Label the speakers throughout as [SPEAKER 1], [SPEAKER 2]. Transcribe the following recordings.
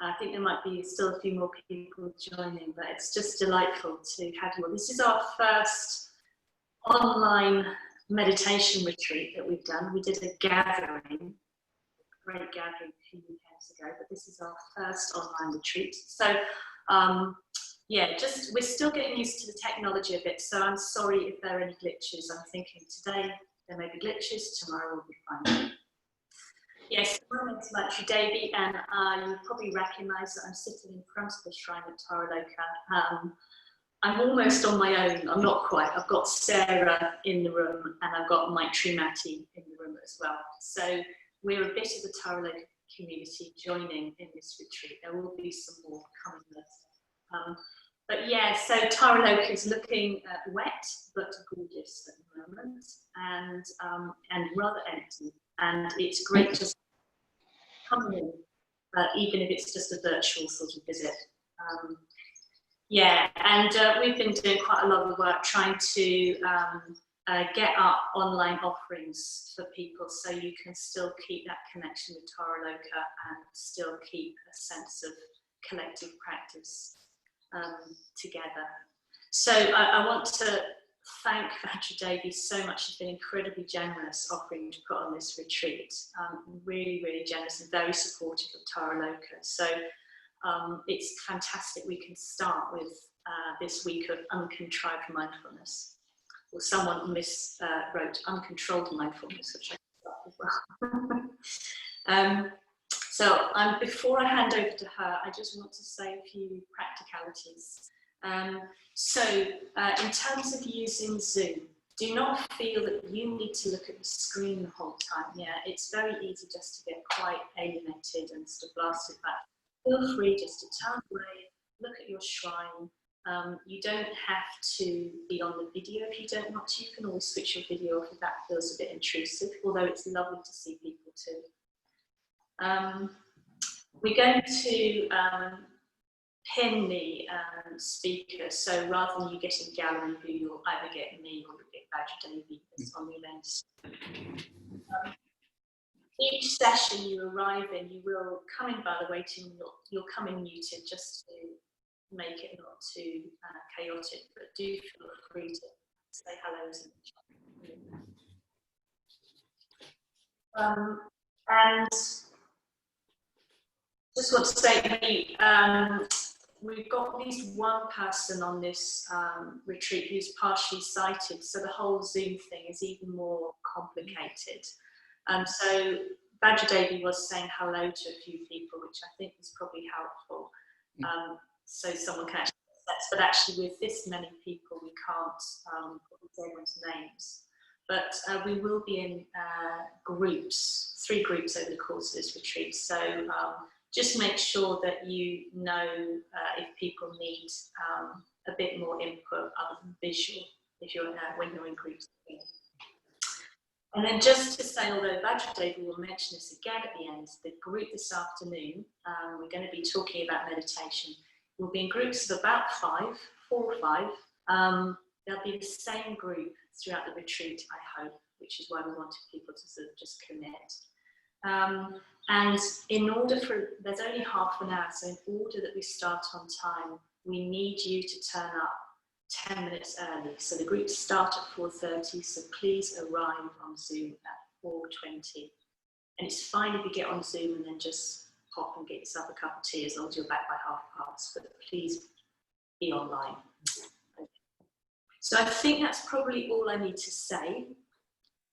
[SPEAKER 1] I think there might be still a few more people joining, but it's just delightful to have you all. This is our first online meditation retreat that we've done. We did a gathering, great gathering a few weekends ago, but this is our first online retreat. So yeah, we're still getting used to the technology a bit, so I'm sorry if there are any glitches. I'm thinking today there may be glitches, tomorrow will be fine. Yes, my name is Vajradevi, and you probably recognise that I'm sitting in front of the shrine at Taraloka. I'm almost on my own. I'm not quite. I've got Sarah in the room, and I've got Maitri Mati in the room as well. So we're a bit of the Taraloka community joining in this retreat. There will be some more coming later. But yeah, so Taraloka is looking wet but gorgeous at the moment, and rather empty. And it's great just coming in, even if it's just a virtual sort of visit. Yeah, and we've been doing quite a lot of work trying to get up online offerings for people, so you can still keep that connection with Taraloka and still keep a sense of collective practice together. So I want to thank Vajradevi so much. She's been incredibly generous offering to put on this retreat. Really, really generous and very supportive of Taraloka. So it's fantastic we can start with this week of Uncontrived Mindfulness. Well, someone wrote Uncontrolled Mindfulness, which I thought as well. So before I hand over to her, I just want to say a few practicalities. In terms of using Zoom, do not feel that you need to look at the screen the whole time. Yeah, it's very easy just to get quite alienated and sort of blasted back. Feel free just to turn away, look at your shrine. You don't have to be on the video if you don't want to. You can always switch your video off if that feels a bit intrusive, although it's lovely to see people too. We're going to pin the speaker, so rather than you getting gallery view, you'll either get me or you'll get Vajradevi on the events. Each session you arrive in, you will come in by the waiting room, you'll come in muted just to make it not too chaotic, but do feel free to say hello to each other. And just want to say we've got at least one person on this retreat who's partially sighted, so the whole Zoom thing is even more complicated. So Vajradevi was saying hello to a few people, which I think is probably helpful. So someone can actually assess, but actually with this many people, we can't put everyone's names. But we will be in groups, 3 groups over the course of this retreat. So just make sure that you know if people need a bit more input other than visual, if you're when you're in groups. And then just to say, although Vajradevi will mention this again at the end, the group this afternoon, we're going to be talking about meditation. We'll be in groups of about 4 or 5. They'll be the same group throughout the retreat, I hope, which is why we wanted people to sort of just commit. And in order for, there's only half an hour, so in order that we start on time, we need you to turn up 10 minutes early. So the groups start at 4:30, so please arrive on Zoom at 4:20. And it's fine if you get on Zoom and then just pop and get yourself a cup of tea as long as you're back by 5:30, but please be online. Okay. So I think that's probably all I need to say.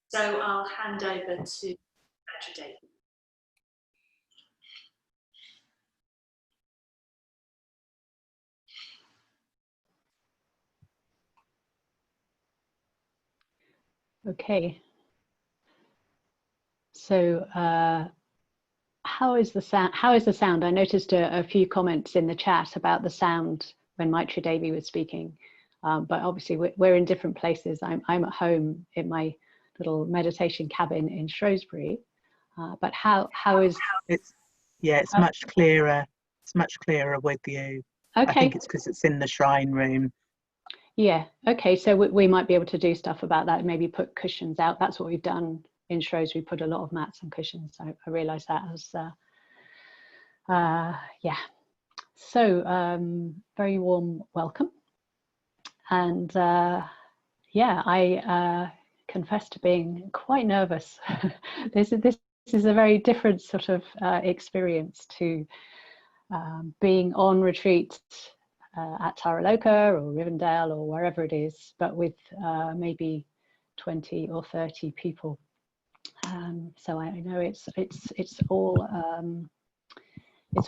[SPEAKER 1] So I'll hand over to Vajradevi.
[SPEAKER 2] Okay. So how is the sound? I noticed a few comments in the chat about the sound when Vajradevi was speaking, but obviously we're in different places. I'm at home in my little meditation cabin in Shrewsbury, but how is
[SPEAKER 3] it's much clearer. It's much clearer with you.
[SPEAKER 2] Okay.
[SPEAKER 3] I think it's because it's in the shrine room.
[SPEAKER 2] Yeah, okay, so we might be able to do stuff about that, maybe put cushions out. That's what we've done in Shrewsbury, put a lot of mats and cushions. I realised that Yeah, so very warm welcome. And yeah, I confess to being quite nervous. This is a very different sort of experience to being on retreat at Taraloka or Rivendell or wherever it is, but with maybe 20 or 30 people. So I know it's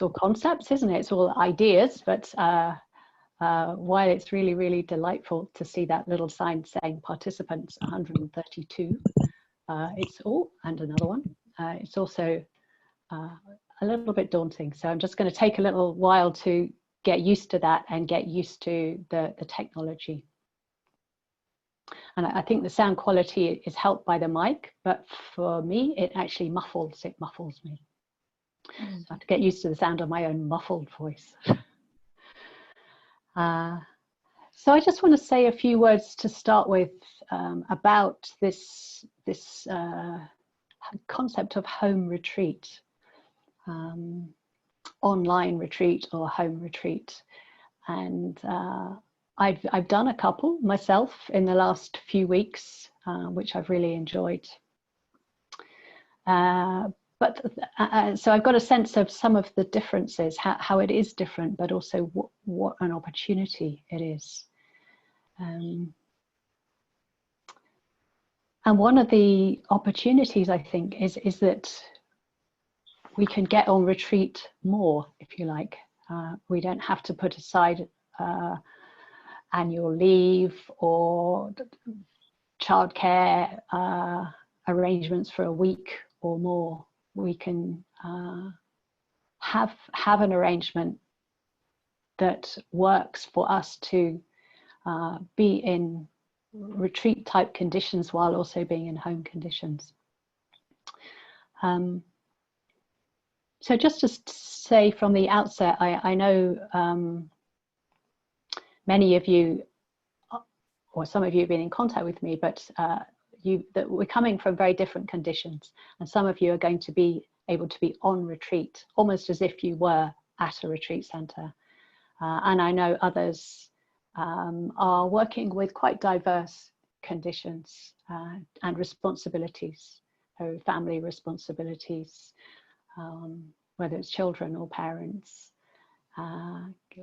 [SPEAKER 2] all concepts, isn't it? It's all ideas, but while it's really, really delightful to see that little sign saying participants 132, it's all, and another one, it's also a little bit daunting. So I'm just going to take a little while to get used to that and get used to the technology. And I think the sound quality is helped by the mic, but for me, it actually muffles me. So I have to get used to the sound of my own muffled voice. So I just want to say a few words to start with about this concept of home retreat, online retreat or home retreat. And I've done a couple myself in the last few weeks, which I've really enjoyed. So I've got a sense of some of the differences, how it is different, but also what an opportunity it is. And one of the opportunities, I think, is that we can get on retreat more, if you like. We don't have to put aside annual leave or childcare arrangements for a week or more. We can have an arrangement that works for us to be in retreat type conditions while also being in home conditions. So just to say from the outset, I know many of you, or some of you have been in contact with me, but that we're coming from very different conditions, and some of you are going to be able to be on retreat almost as if you were at a retreat center, and I know others are working with quite diverse conditions and responsibilities, so family responsibilities, whether it's children or parents,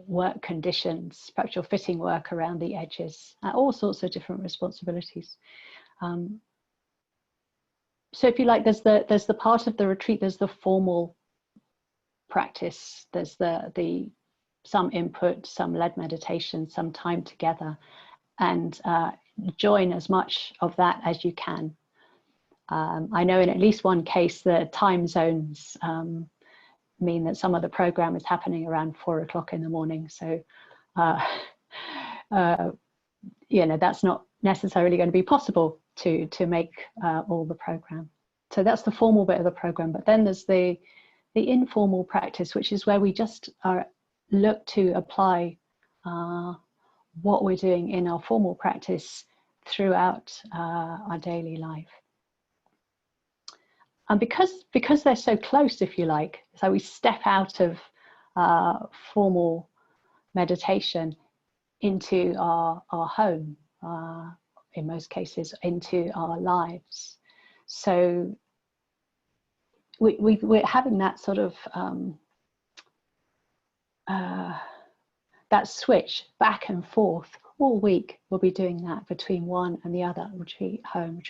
[SPEAKER 2] work conditions, perhaps you're fitting work around the edges, all sorts of different responsibilities. So if you like, there's the part of the retreat, there's the formal practice, there's the some input, some led meditation, some time together, and join as much of that as you can. I know in at least one case the time zones mean that some of the program is happening around 4 o'clock in the morning, so you know, that's not necessarily going to be possible to make all the program. So that's the formal bit of the program, but then there's the informal practice, which is where we just look to apply what we're doing in our formal practice throughout our daily life. And because they're so close, if you like, so we step out of formal meditation into our home, in most cases into our lives. So we're having that sort of that switch back and forth all week. We'll be doing that between one and the other, retreat home,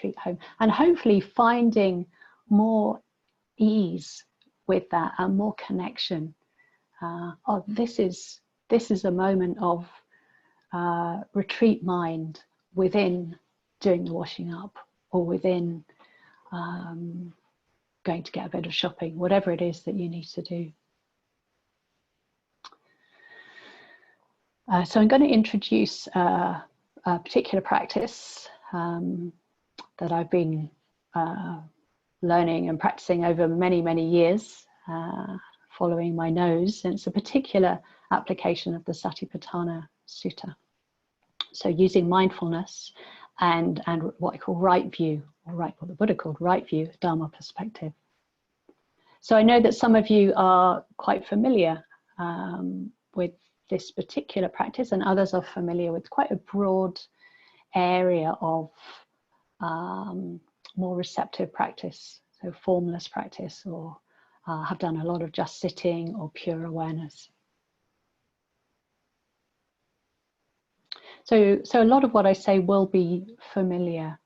[SPEAKER 2] and hopefully finding more ease with that and more connection. Oh, this is a moment of retreat mind within doing the washing up, or within going to get a bit of shopping, whatever it is that you need to do. So I'm going to introduce a particular practice that I've been learning and practicing over many years, following my nose, and it's a particular application of the Satipatthana Sutta. So using mindfulness and what I call right view, or what the Buddha called right view, Dharma perspective. So I know that some of you are quite familiar with this particular practice, and others are familiar with quite a broad area of more receptive practice, so formless practice, or have done a lot of just sitting or pure awareness. So a lot of what I say will be familiar,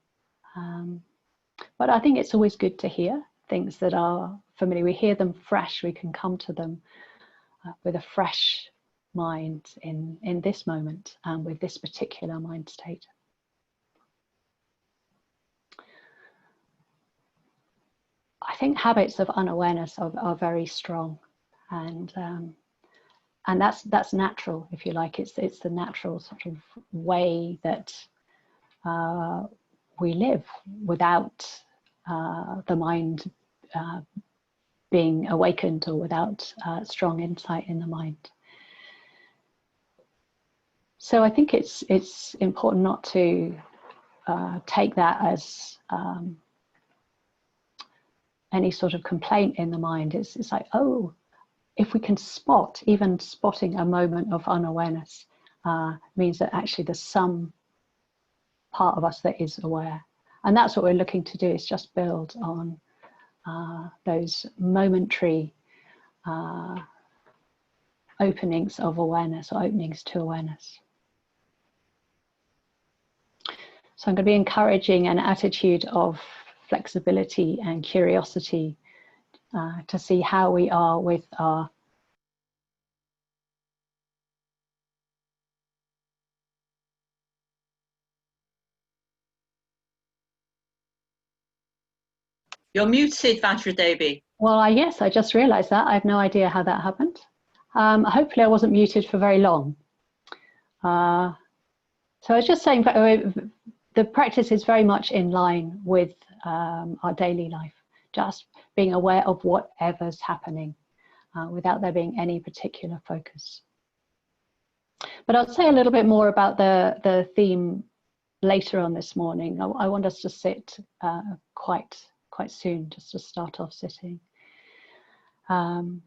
[SPEAKER 2] but I think it's always good to hear things that are familiar. We hear them fresh, we can come to them with a fresh mind in this moment and with this particular mind state. I think habits of unawareness are very strong, and that's natural, if you like. It's the natural sort of way that we live without the mind being awakened, or without strong insight in the mind. So I think it's important not to take that as any sort of complaint in the mind. It's like, oh, if we can spot, even spotting a moment of unawareness means that actually there's some part of us that is aware. And that's what we're looking to do, is just build on those momentary openings of awareness, or openings to awareness. So I'm going to be encouraging an attitude of flexibility and curiosity to see how we are with our
[SPEAKER 4] You're muted, Vajradevi.
[SPEAKER 2] Well, yes, I just realized that. I have no idea how that happened. Hopefully I wasn't muted for very long. So I was just saying, the practice is very much in line with our daily life, just being aware of whatever's happening without there being any particular focus. But I'll say a little bit more about the theme later on this morning. I want us to sit quite soon, just to start off sitting. But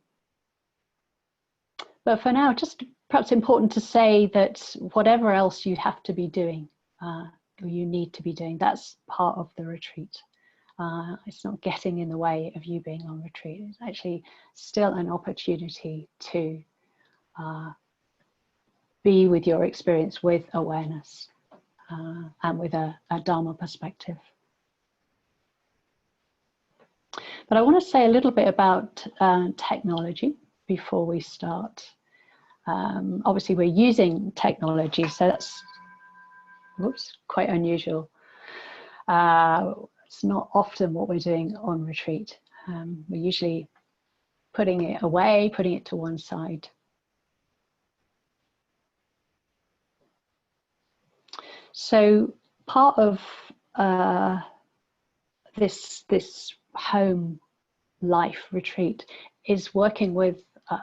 [SPEAKER 2] for now, just perhaps important to say that whatever else you have to be doing, or you need to be doing, that's part of the retreat. It's not getting in the way of you being on retreat. It's actually still an opportunity to be with your experience with awareness and with a Dharma perspective. But I want to say a little bit about technology before we start. Obviously, we're using technology, so that's quite unusual. It's not often what we're doing on retreat. We're usually putting it away, putting it to one side. So part of this home life retreat is working with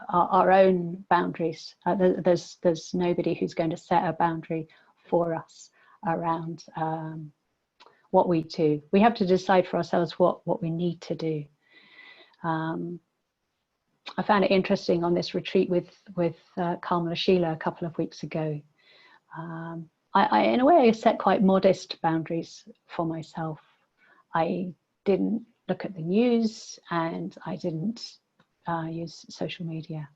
[SPEAKER 2] our own boundaries. There's nobody who's going to set a boundary for us around what we do. We have to decide for ourselves what we need to do. I found it interesting on this retreat with Kamala Sheila a couple of weeks ago. I in a way set quite modest boundaries for myself. I didn't look at the news, and I didn't use social media,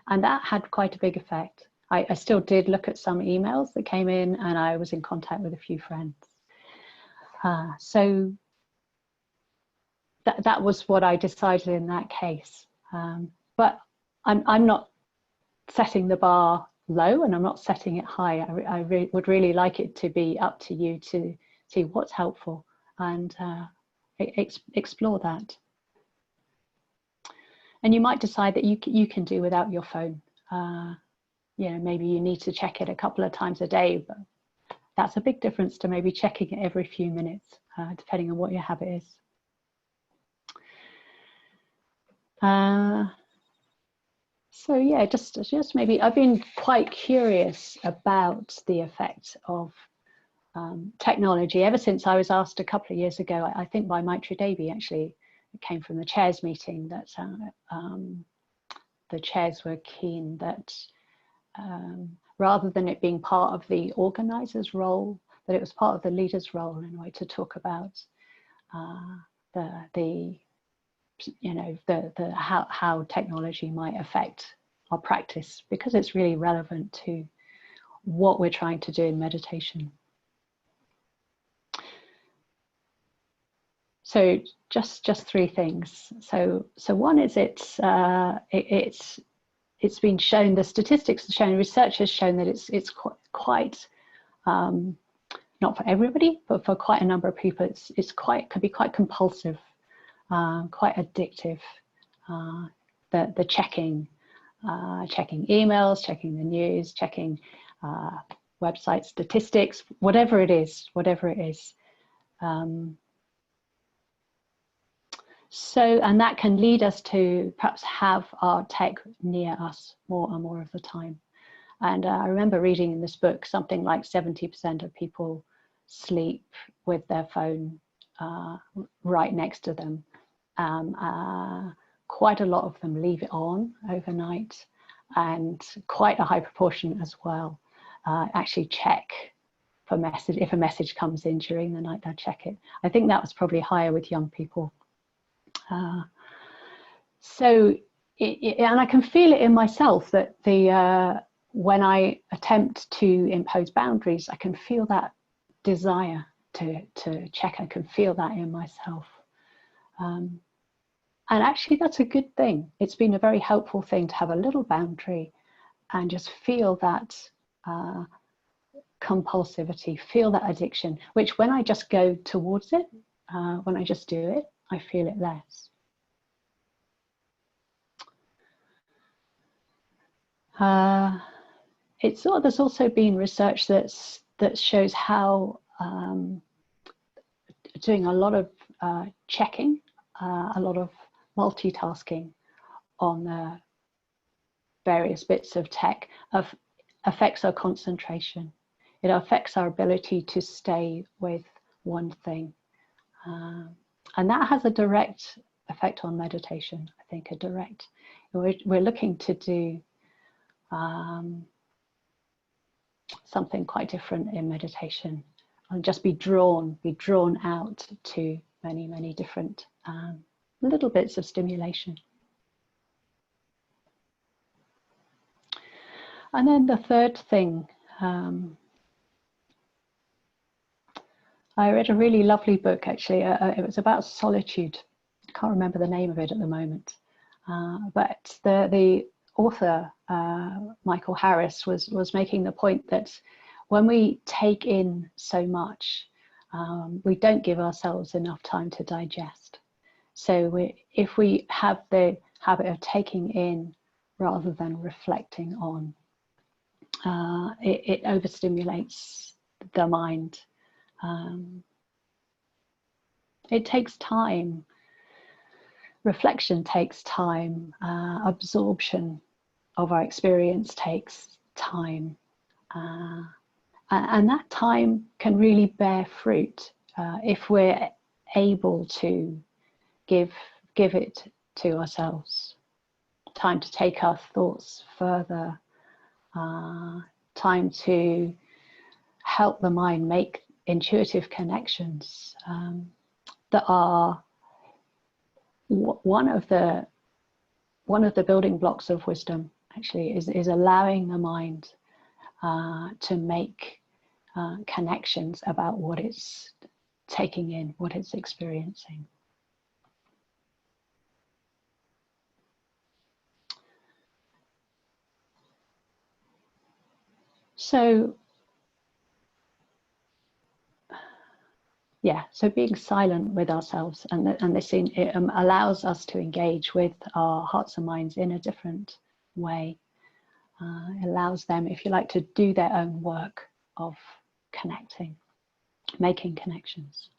[SPEAKER 2] and that had quite a big effect. I still did look at some emails that came in, and I was in contact with a few friends. So that was what I decided in that case. But I'm not setting the bar low, and I'm not setting it high. I would really like it to be up to you to see what's helpful and explore that. And you might decide that you can do without your phone. You know, maybe you need to check it a couple of times a day, but that's a big difference to maybe checking it every few minutes, depending on what your habit is. So yeah, just maybe I've been quite curious about the effect of technology ever since I was asked a couple of years ago, I think by Vajradevi actually, came from the chairs meeting, that the chairs were keen that rather than it being part of the organizer's role, that it was part of the leader's role in a way to talk about how technology might affect our practice, because it's really relevant to what we're trying to do in meditation. So just three things. So one is it's been shown, the statistics have shown, research has shown that it's quite not for everybody, but for quite a number of people, can be quite compulsive, quite addictive. The checking emails, checking the news, checking website statistics, whatever it is. And that can lead us to perhaps have our tech near us more and more of the time. And I remember reading in this book something like 70% of people sleep with their phone right next to them. Quite a lot of them leave it on overnight, and quite a high proportion as well actually check for message. If a message comes in during the night, they'll check it. I think that was probably higher with young people. And I can feel it in myself that when I attempt to impose boundaries, I can feel that desire to check. I can feel that in myself. And actually, that's a good thing. It's been a very helpful thing to have a little boundary and just feel that compulsivity, feel that addiction, which when I just go towards it, when I just do it, I feel it less. There's also been research that shows how doing a lot of checking, a lot of multitasking on various bits of tech affects our concentration. It affects our ability to stay with one thing. And that has a direct effect on meditation, I think, we're looking to do something quite different in meditation, and just be drawn out to many different little bits of stimulation. And then the third thing, I read a really lovely book, actually. It was about solitude. I can't remember the name of it at the moment. But the author, Michael Harris, was making the point that when we take in so much, we don't give ourselves enough time to digest. So if we have the habit of taking in rather than reflecting on, it overstimulates the mind. It takes time. Reflection takes time. Absorption of our experience takes time. And that time can really bear fruit if we're able to give it to ourselves. Time to take our thoughts further. Time to help the mind make intuitive connections that are one of the building blocks of wisdom. Actually, is allowing the mind to make connections about what it's taking in, what it's experiencing. So being silent with ourselves, and this it allows us to engage with our hearts and minds in a different way. It allows them, if you like, to do their own work of connecting, making connections.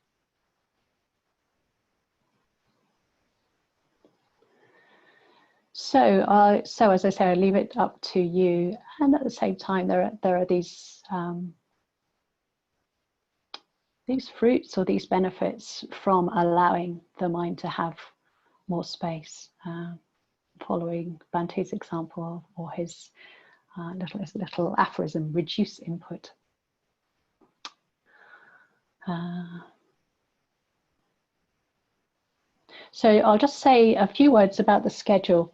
[SPEAKER 2] So as I say, I leave it up to you. And at the same time, there are these fruits or these benefits from allowing the mind to have more space, following Bante's example or his little aphorism, reduce input. So I'll just say a few words about the schedule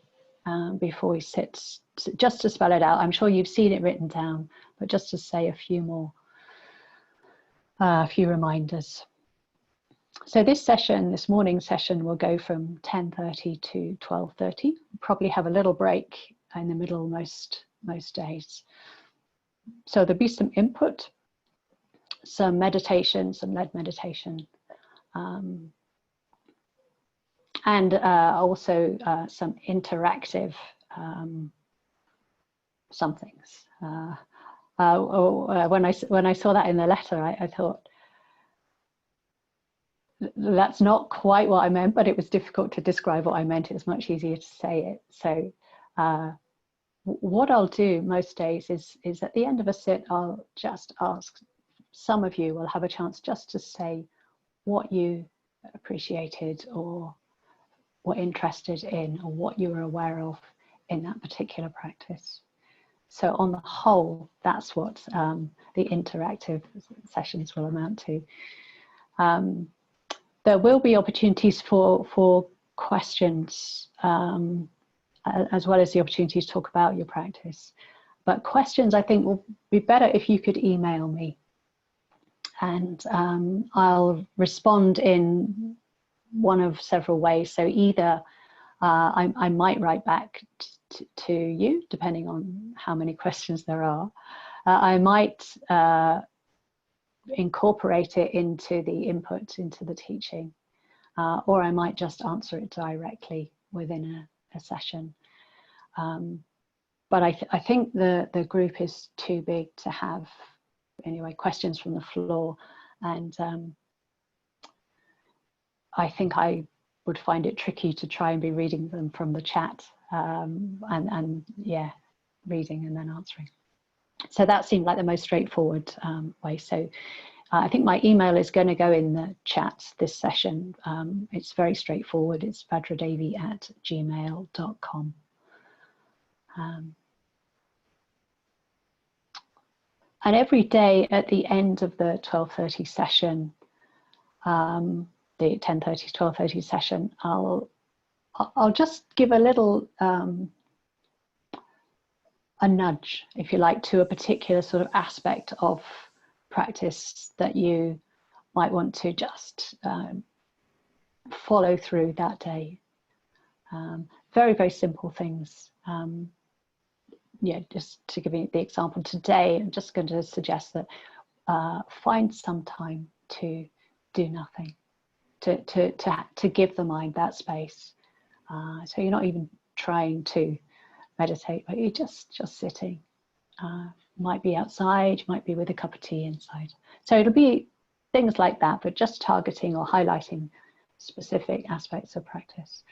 [SPEAKER 2] before we sit, just to spell it out. I'm sure you've seen it written down, but just to say a few more, a few reminders. So this morning session will go from 10:30 to 12:30. Probably have a little break in the middle most days. So there'll be some input, some meditation, some led meditation, and also some interactive somethings. When I saw that in the letter, I thought, that's not quite what I meant, but it was difficult to describe what I meant. It was much easier to say it. So what I'll do most days is at the end of a sit, I'll just ask, some of you will have a chance just to say what you appreciated or were interested in, or what you were aware of in that particular practice. So on the whole, that's what the interactive sessions will amount to. There will be opportunities for questions, as well as the opportunity to talk about your practice. But questions, I think, will be better if you could email me. And I'll respond in one of several ways. So either I might write back to you, depending on how many questions there are. I might incorporate it into the input, into the teaching, or I might just answer it directly within a session. But I think the group is too big to have, anyway, questions from the floor, and I think I would find it tricky to try and be reading them from the chat, and yeah, reading and then answering. So that seemed like the most straightforward way. So I think my email is going to go in the chat this session. It's very straightforward. It's vajradevi@gmail.com. And every day at the end of the 12:30 session, the 10:30 to 12:30 session, I'll just give a little a nudge, if you like, to a particular sort of aspect of practice that you might want to just follow through that day. Very, very simple things. Yeah, just to give you the example today, I'm just going to suggest that find some time to do nothing, to give the mind that space. So you're not even trying to meditate, but you're just sitting. Might be outside, might be with a cup of tea inside. So it'll be things like that, but just targeting or highlighting specific aspects of practice,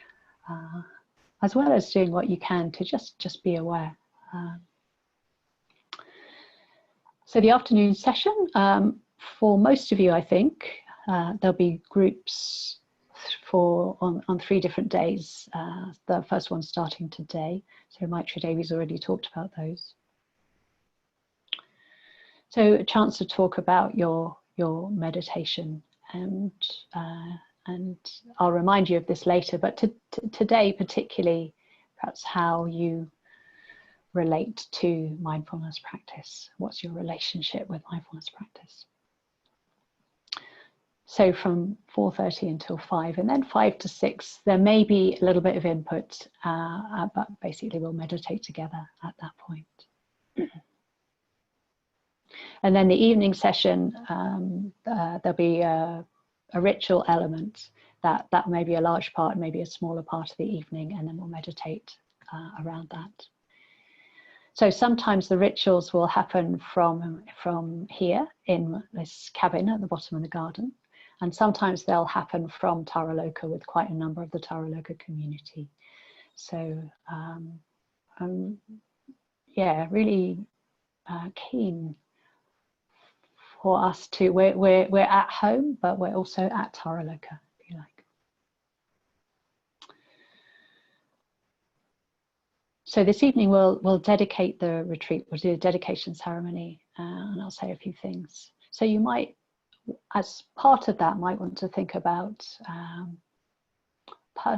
[SPEAKER 2] as well as doing what you can to just be aware. So the afternoon session, for most of you, I think, there'll be groups on 3 different days. The first one starting today. So Vajradevi's already talked about those. So a chance to talk about your meditation, and I'll remind you of this later, but today particularly, perhaps how you relate to mindfulness practice. What's your relationship with mindfulness practice? So from 4:30 until 5, and then 5 to 6, there may be a little bit of input, but basically we'll meditate together at that point. And then the evening session, there'll be a ritual element that may be a large part, maybe a smaller part of the evening, and then we'll meditate around that. So sometimes the rituals will happen from here in this cabin at the bottom of the garden, and sometimes they'll happen from Taraloka with quite a number of the Taraloka community. So yeah, really keen for us to, we're at home, but we're also at Taraloka, if you like. So this evening we'll dedicate the retreat. We'll do a dedication ceremony, and I'll say a few things. So you might, as part of that, might want to think about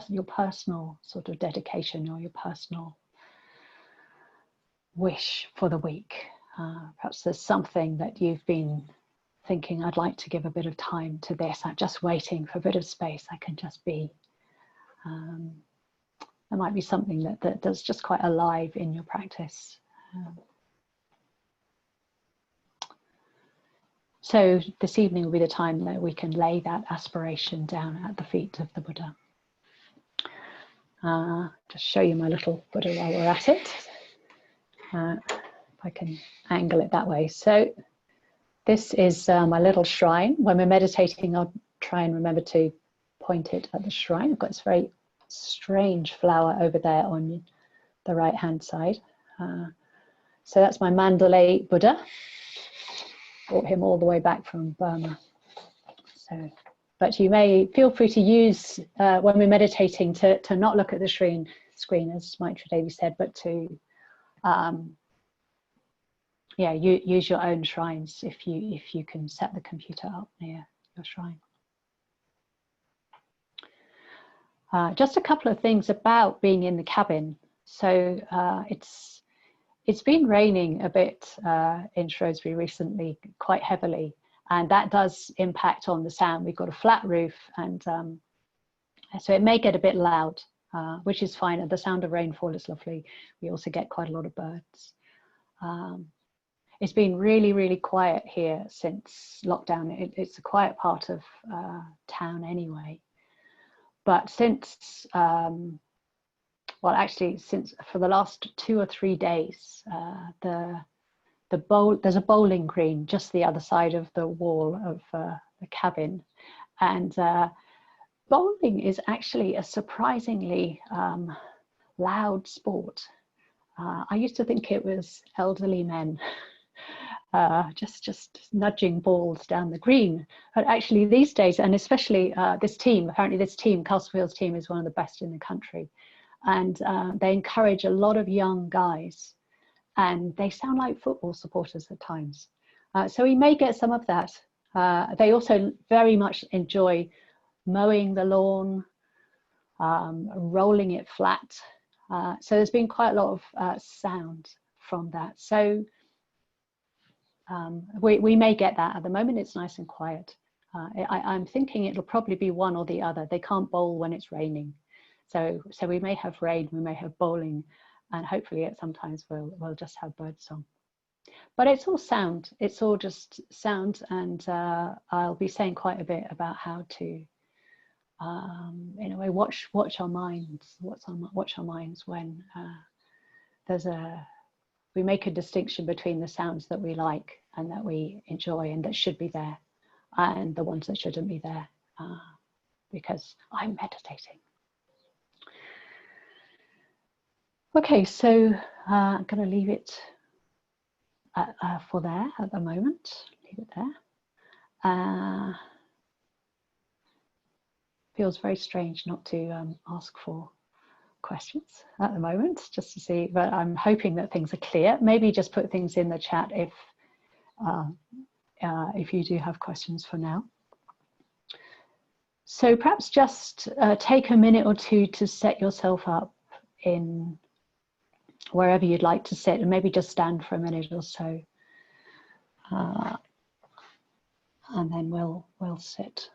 [SPEAKER 2] your personal sort of dedication or your personal wish for the week. Perhaps there's something that you've been thinking, I'd like to give a bit of time to this. I'm just waiting for a bit of space. I can just be. There might be something that's just quite alive in your practice. So this evening will be the time that we can lay that aspiration down at the feet of the Buddha. Just show you my little Buddha while we're at it. If I can angle it that way. So this is my little shrine. When we're meditating, I'll try and remember to point it at the shrine. I've got this very strange flower over there on the right hand side. So that's my Mandalay Buddha. Brought him all the way back from Burma. So, but you may feel free to use, when we're meditating, to not look at the screen, as Vajradevi said, but to use your own shrines if you can set the computer up near your shrine. Just a couple of things about being in the cabin. So it's been raining a bit in Shrewsbury recently, quite heavily, and that does impact on the sound. We've got a flat roof, and so it may get a bit loud, which is fine. And the sound of rainfall is lovely. We also get quite a lot of birds. It's been really, really quiet here since lockdown. It's a quiet part of town anyway. But since, since for the last 2 or 3 days, there's a bowling green just the other side of the wall of the cabin, and bowling is actually a surprisingly loud sport. I used to think it was elderly men just nudging balls down the green, but actually these days, and especially this team, apparently this team, Castlefields team, is one of the best in the country, and they encourage a lot of young guys, and they sound like football supporters at times. So we may get some of that. They also very much enjoy mowing the lawn, rolling it flat. So there's been quite a lot of sound from that. So we may get that. At the moment it's nice and quiet. I'm thinking it'll probably be one or the other. They can't bowl when it's raining. So we may have rain, we may have bowling, and hopefully at sometimes we'll just have birdsong. But it's all sound. It's all just sound, and I'll be saying quite a bit about how to, in a way, watch our minds. Watch our minds when we make a distinction between the sounds that we like and that we enjoy and that should be there, and the ones that shouldn't be there, because I'm meditating. Okay, so I'm going to leave it for there at the moment. Leave it there. Feels very strange not to ask for questions at the moment, just to see, but I'm hoping that things are clear. Maybe just put things in the chat if you do have questions for now. So perhaps just take a minute or two to set yourself up in wherever you'd like to sit, and maybe just stand for a minute or so, and then we'll sit.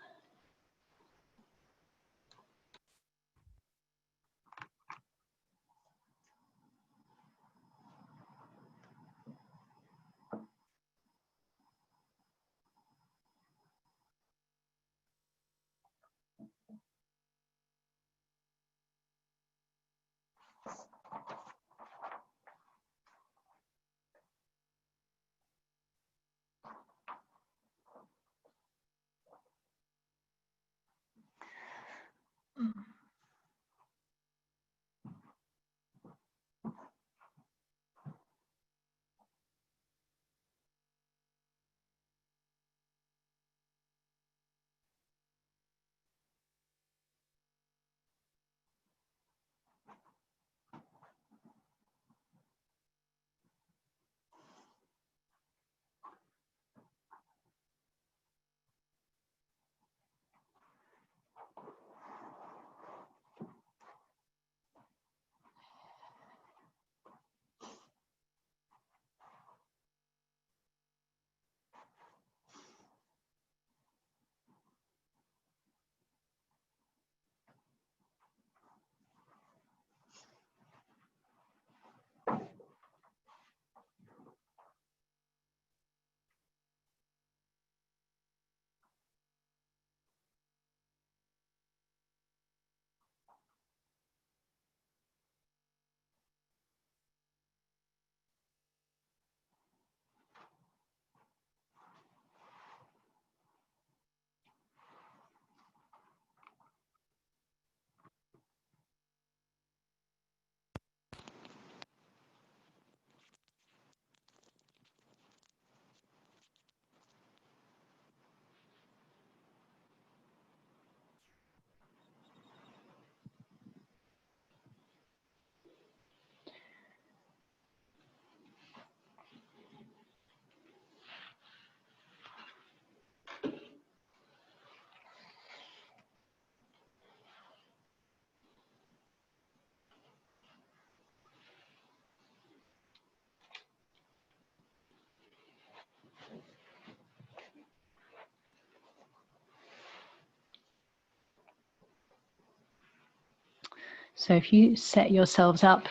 [SPEAKER 2] So if you set yourselves up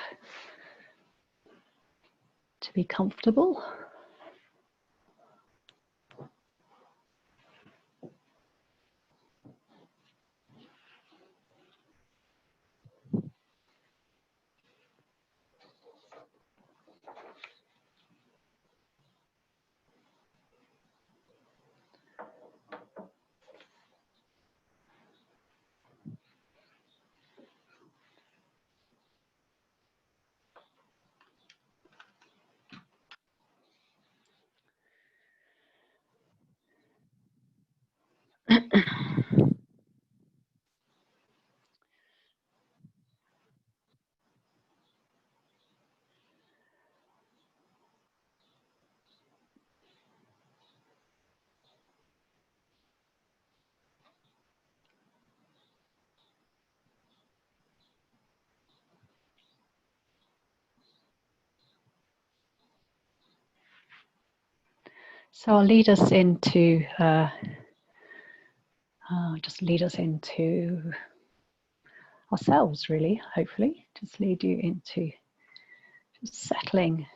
[SPEAKER 2] to be comfortable, so I'll lead us into, just lead us into ourselves, really, hopefully. Just lead you into just settling.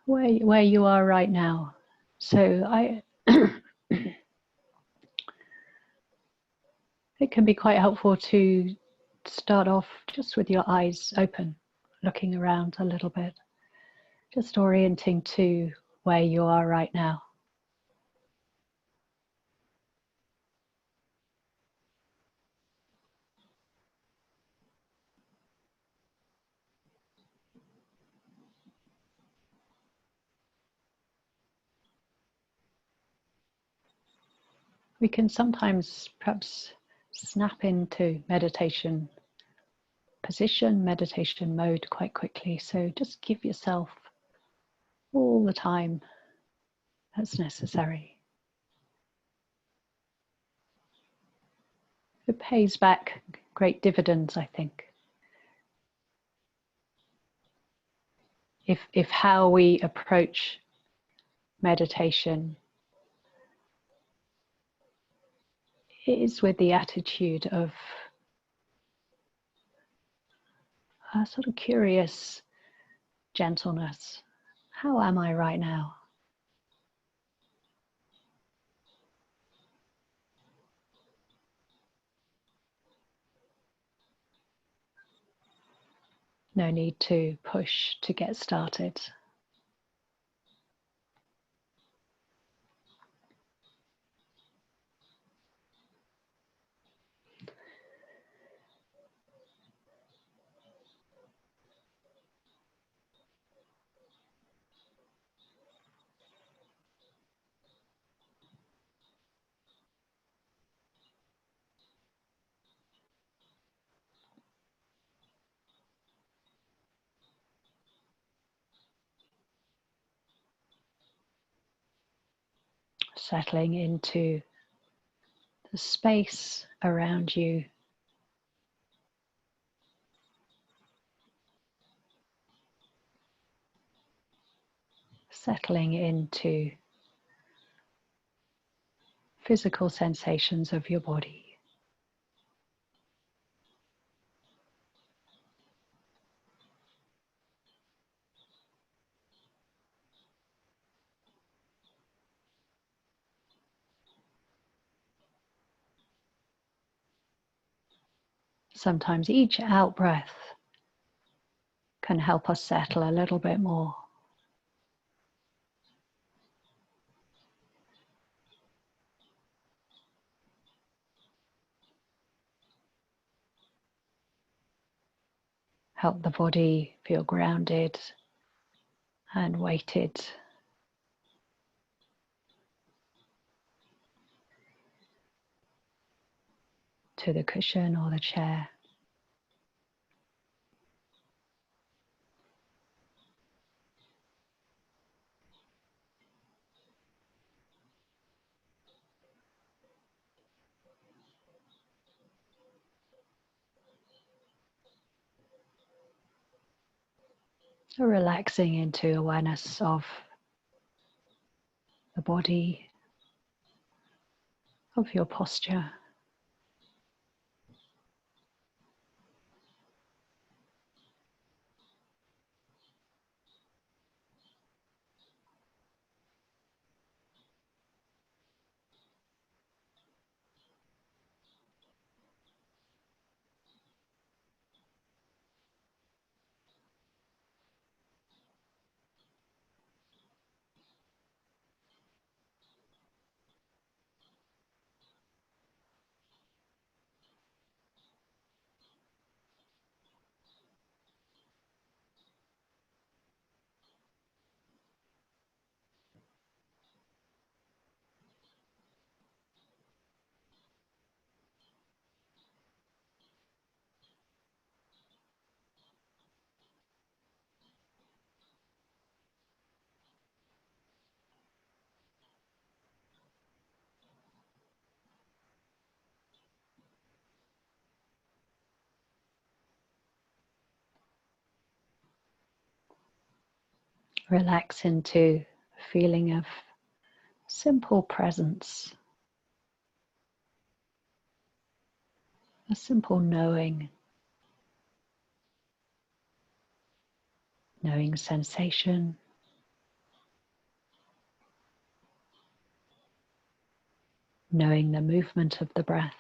[SPEAKER 2] Where you are right now. So it can be quite helpful to start off just with your eyes open, looking around a little bit, just orienting to where you are right now. We can sometimes perhaps snap into meditation position, meditation mode quite quickly. So just give yourself all the time that's necessary. It pays back great dividends, I think. If how we approach meditation is with the attitude of a sort of curious gentleness. How am I right now? No need to push to get started. Settling into the space around you. Settling into physical sensations of your body. Sometimes each out breath can help us settle a little bit more. Help the body feel grounded and weighted. To the cushion or the chair. So relaxing into awareness of the body, of your posture. Relax into a feeling of simple presence, a simple knowing sensation, knowing the movement of the breath.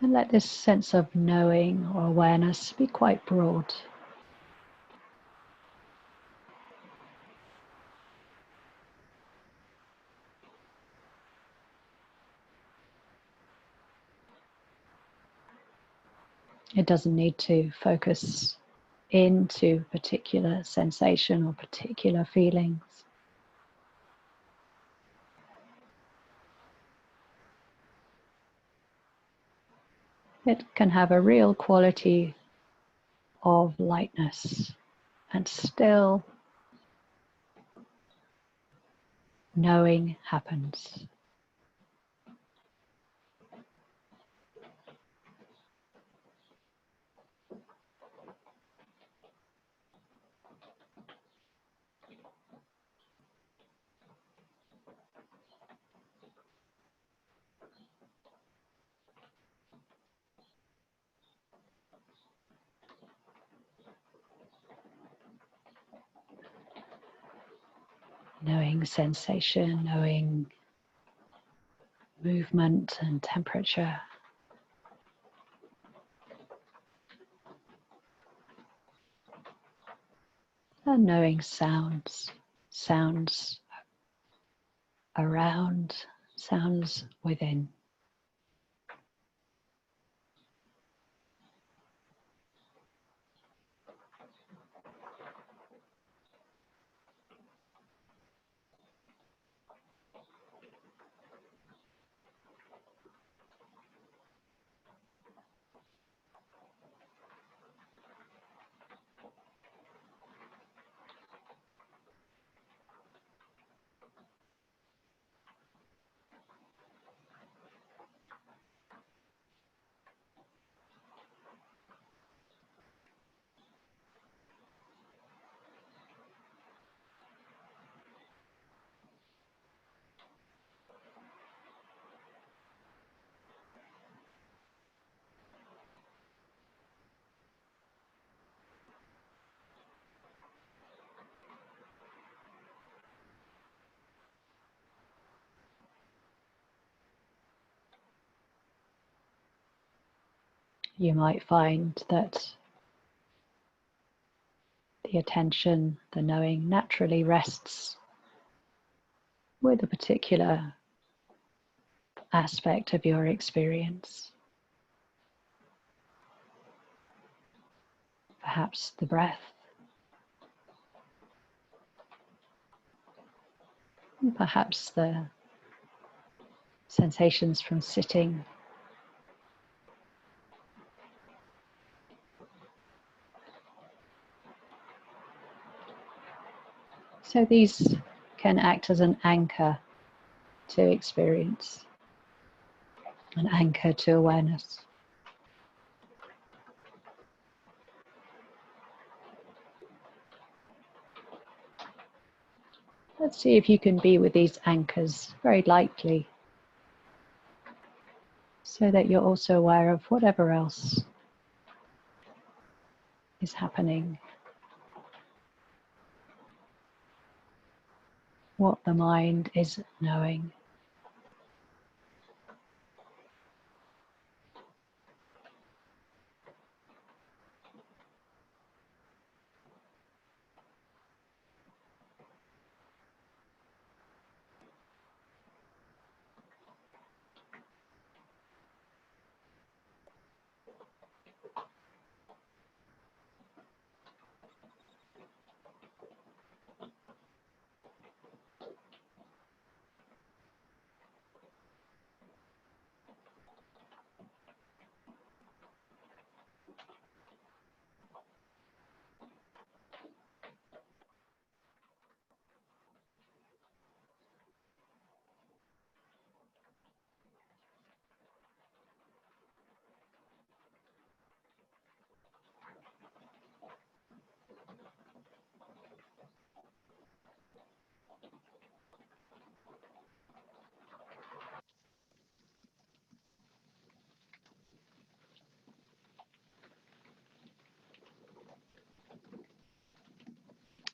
[SPEAKER 2] And let this sense of knowing or awareness be quite broad. It doesn't need to focus into particular sensation or particular feelings. It can have a real quality of lightness and still knowing happens. Knowing sensation, knowing movement and temperature. And knowing sounds, sounds around, sounds within. You might find that the attention, the knowing naturally rests with a particular aspect of your experience. Perhaps the breath, perhaps the sensations from sitting So these can act as an anchor to experience, an anchor to awareness. Let's see if you can be with these anchors very lightly, so that you're also aware of whatever else is happening, what the mind is knowing.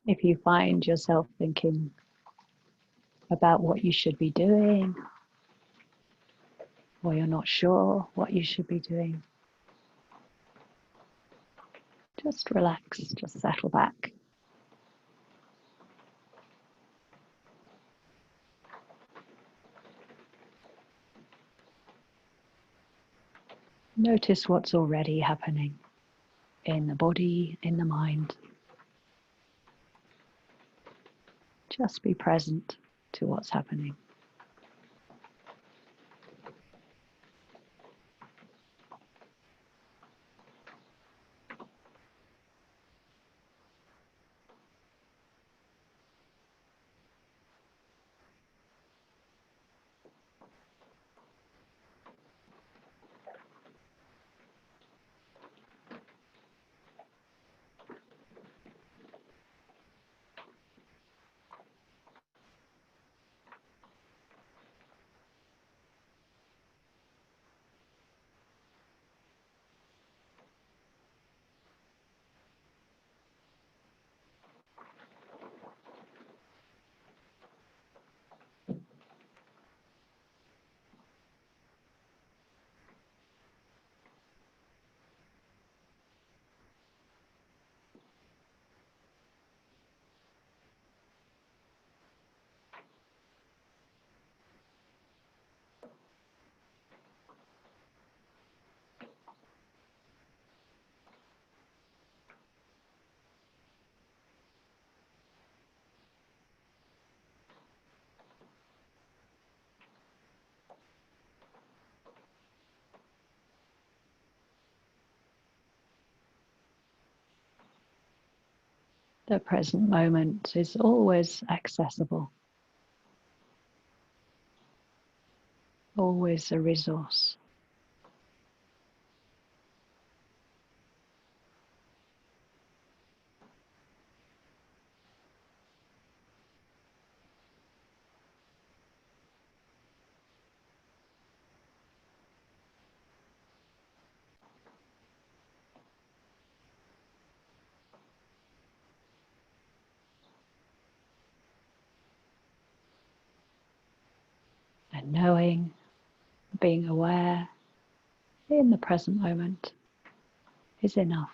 [SPEAKER 2] If you find yourself thinking about what you should be doing, or you're not sure what you should be doing, just relax, just settle back. Notice what's already happening in the body, in the mind. Just be present to what's happening. The present moment is always accessible, always a resource. And knowing, being aware in the present moment is enough.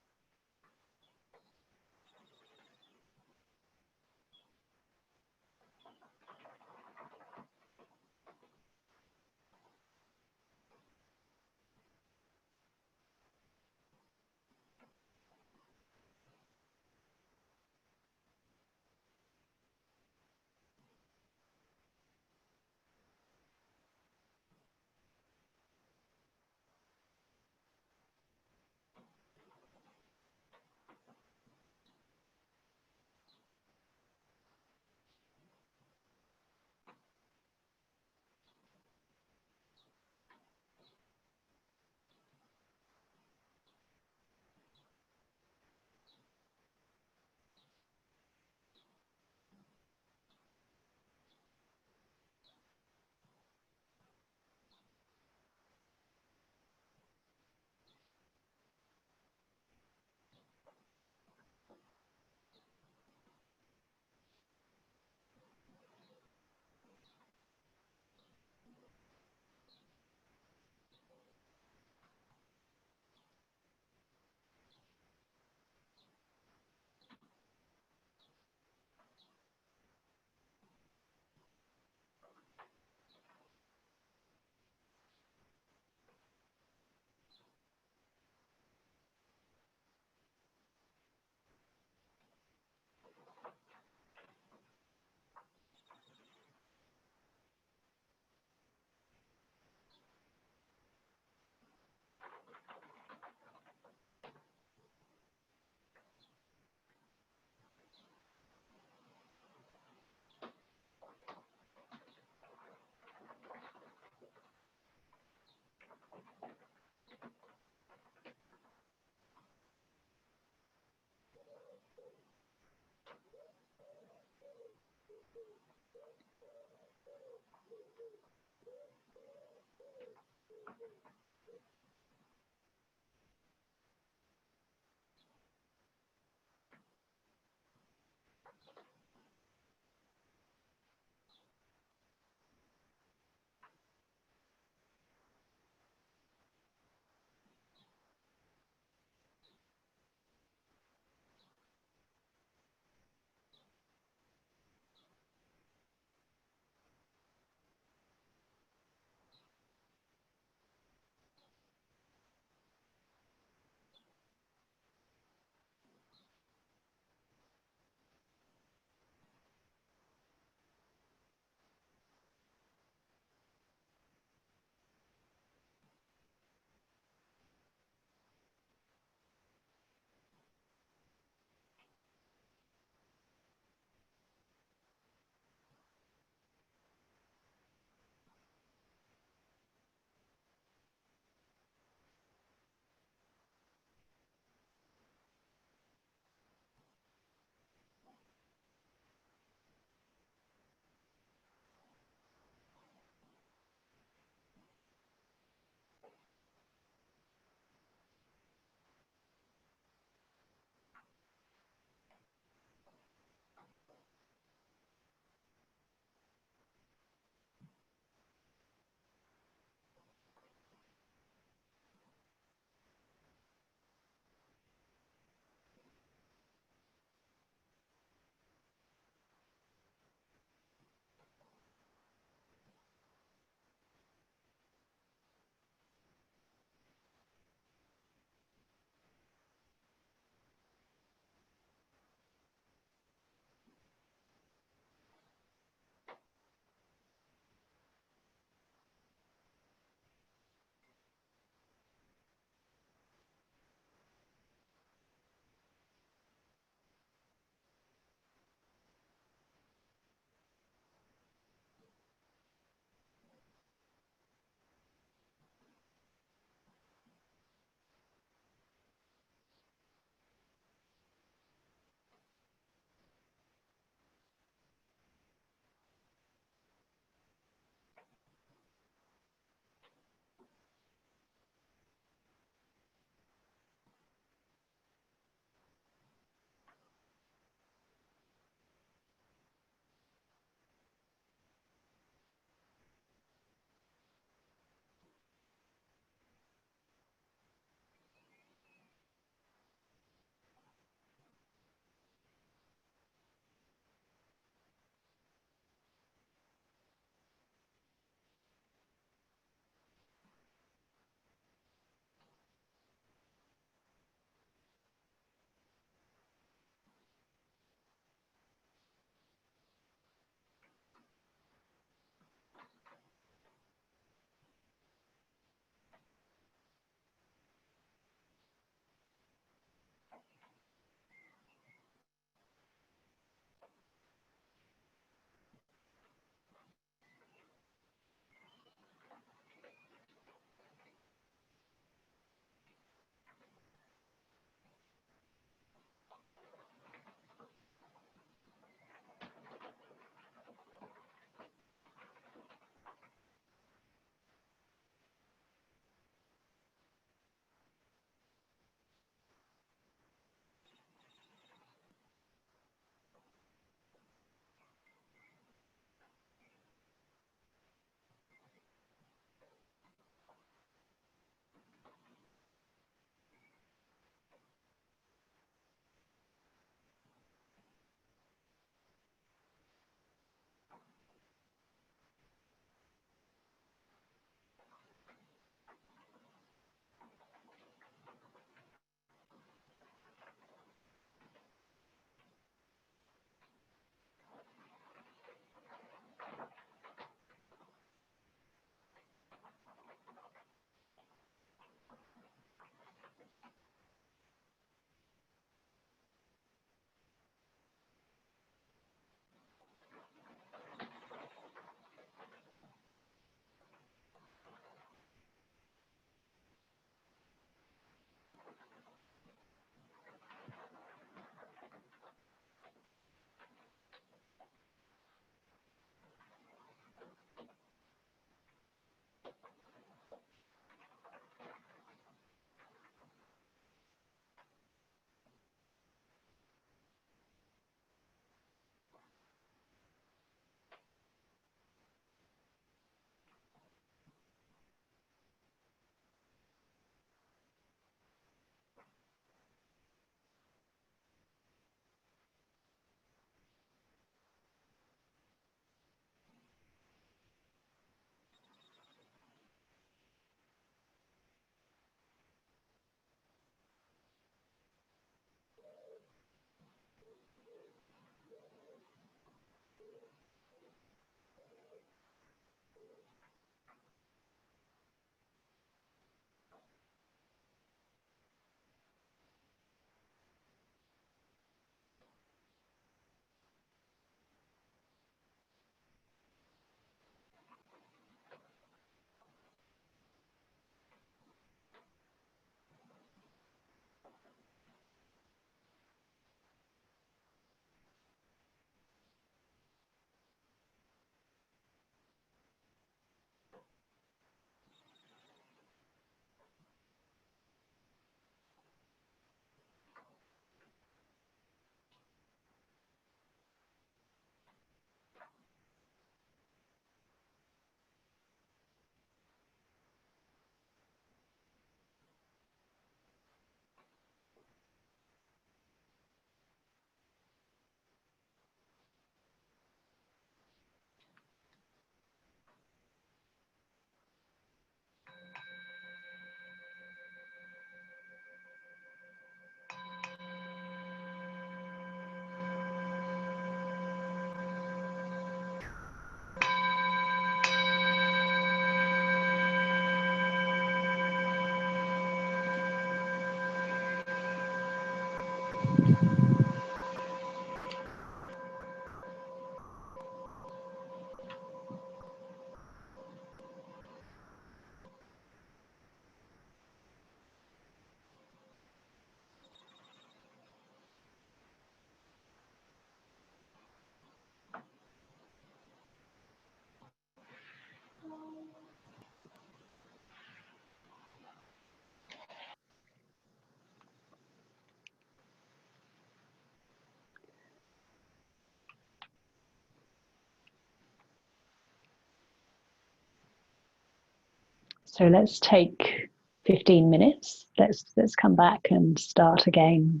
[SPEAKER 2] So let's take 15 minutes. Let's come back and start again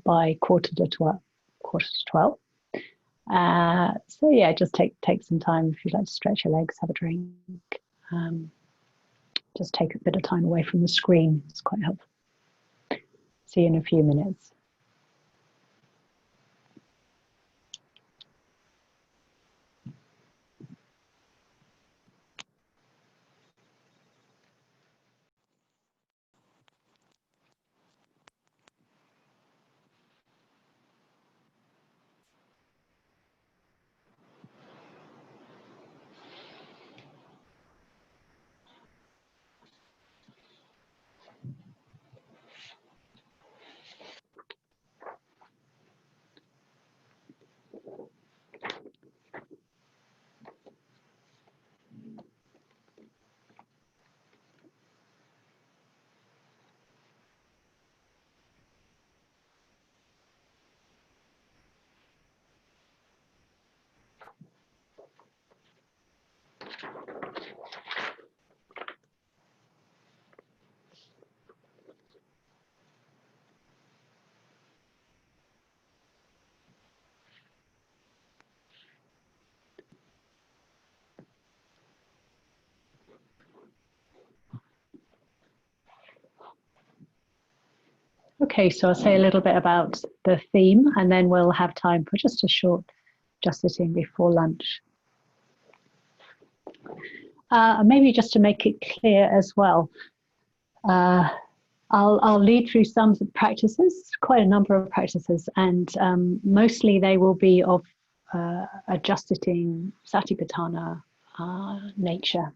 [SPEAKER 2] by quarter to 12. So yeah, just take some time if you'd like to stretch your legs, have a drink. Just take a bit of time away from the screen. It's quite helpful. See you in a few minutes. Okay, so I'll say a little bit about the theme and then we'll have time for just a short just sitting before lunch. Maybe just to make it clear as well, I'll lead through some practices, quite a number of practices, and mostly they will be of a just sitting satipatthana nature.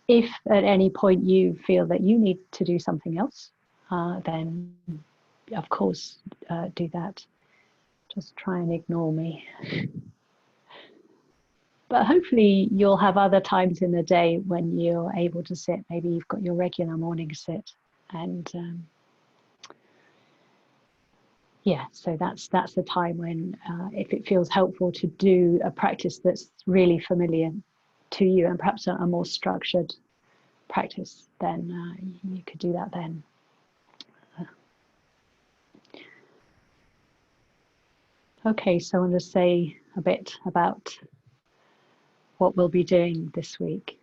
[SPEAKER 2] If at any point you feel that you need to do something else, then of course do that. Just try and ignore me. But hopefully you'll have other times in the day when you're able to sit. Maybe you've got your regular morning sit, and yeah, so that's the time when if it feels helpful to do a practice that's really familiar to you and perhaps a more structured practice, then you could do that then. Okay, so I want to say a bit about what we'll be doing this week.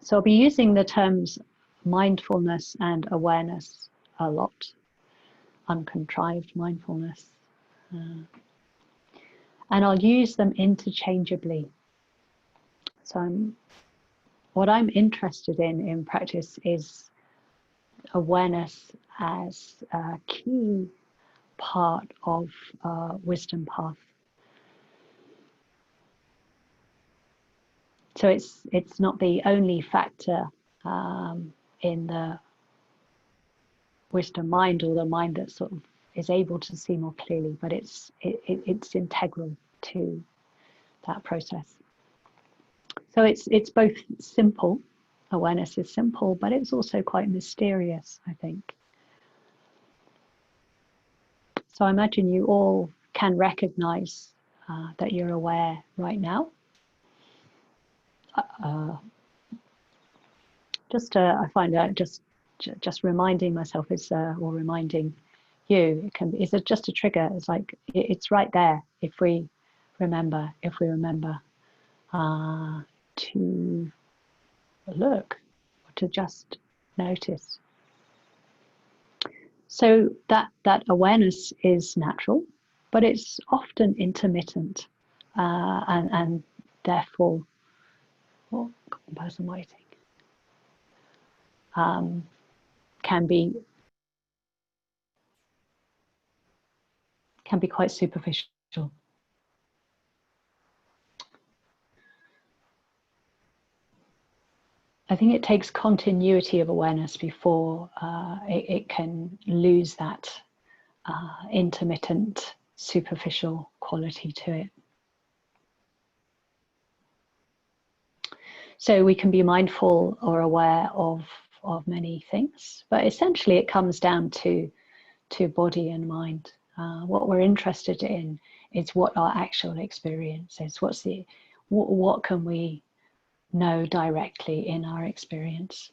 [SPEAKER 2] So I'll be using the terms mindfulness and awareness a lot. Uncontrived mindfulness. And I'll use them interchangeably. So what I'm interested in practice is awareness as a key part of wisdom path. So it's not the only factor in the wisdom mind, or the mind that sort of is able to see more clearly, but it's integral to that process. So it's both simple, awareness is simple, but it's also quite mysterious, I think. So I imagine you all can recognize that you're aware right now. I find that just reminding myself is, or reminding you, is it just a trigger? It's like it's right there if we remember to look, or to just notice. So that awareness is natural, but it's often intermittent, and therefore, oh, got one person waiting. Can be quite superficial. I think it takes continuity of awareness before it can lose that intermittent, superficial quality to it. So we can be mindful or aware of many things, but essentially it comes down to body and mind. What we're interested in is what our actual experience is. What can we know directly in our experience.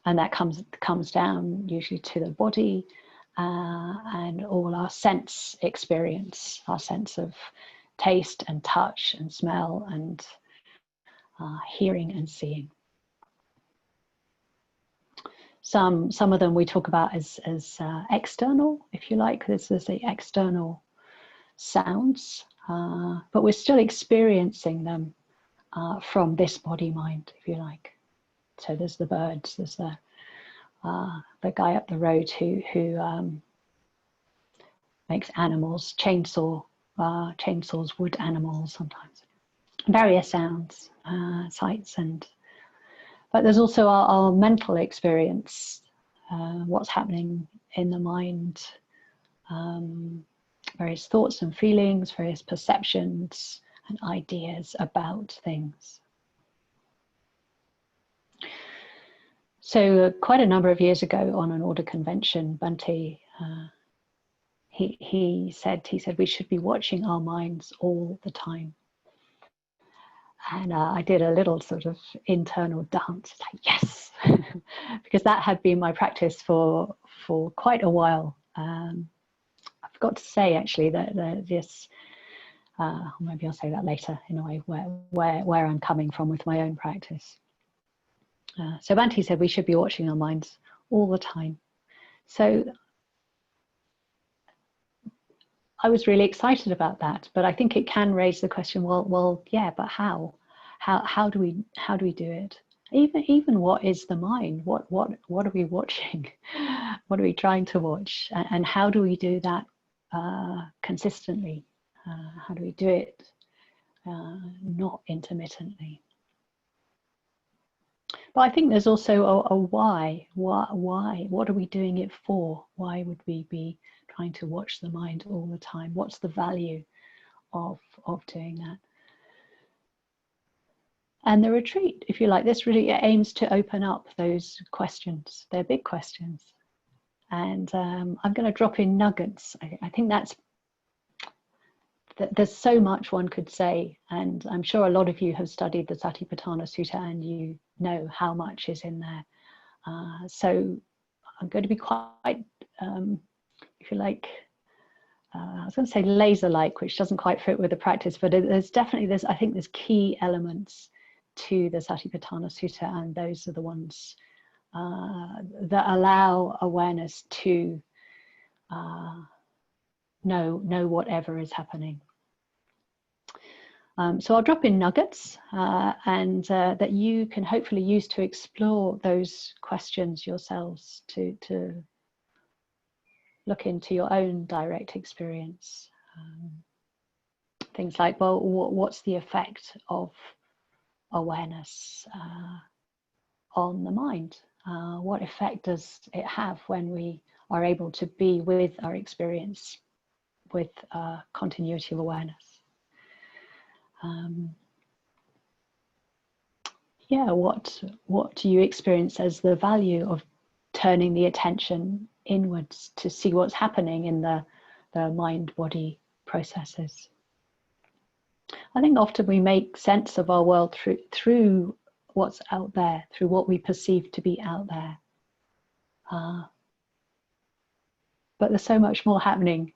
[SPEAKER 2] And that comes down usually to the body and all our sense experience, our sense of taste and touch and smell and hearing and seeing. Some of them we talk about as external, if you like. This is the external sounds, but we're still experiencing them from this body mind, if you like. So there's the birds, there's the guy up the road who makes animals, chainsaws, wood animals sometimes. Various sounds, sights, but there's also our mental experience, what's happening in the mind, various thoughts and feelings, various perceptions and ideas about things. So quite a number of years ago on an order convention, Bhante, he said we should be watching our minds all the time. And I did a little sort of internal dance, like yes, because that had been my practice for quite a while. I forgot to say actually that this, maybe I'll say that later in a way, where I'm coming from with my own practice. So Bhante said we should be watching our minds all the time. So I was really excited about that, but I think it can raise the question, well, yeah, but how? How do we do it? Even what is the mind? What are we watching? What are we trying to watch? And how do we do that consistently? How do we do it not intermittently? But I think there's also a why. Why? What are we doing it for? Why would we be trying to watch the mind all the time? What's the value of doing that? And the retreat, if you like, this really aims to open up those questions. They're big questions. And I'm going to drop in nuggets. I think there's so much one could say, and I'm sure a lot of you have studied the Satipatthana Sutta and you know how much is in there. So I'm going to be quite, if you like, I was going to say laser-like, which doesn't quite fit with the practice, but I think there's key elements to the Satipatthana Sutta, and those are the ones that allow awareness to know whatever is happening. So I'll drop in nuggets and that you can hopefully use to explore those questions yourselves, to look into your own direct experience. Things like, well, what's the effect of awareness on the mind? What effect does it have when we are able to be with our experience with continuity of awareness? Yeah, what do you experience as the value of turning the attention inwards to see what's happening in the mind-body processes? I think often we make sense of our world through what's out there, through what we perceive to be out there. But there's so much more happening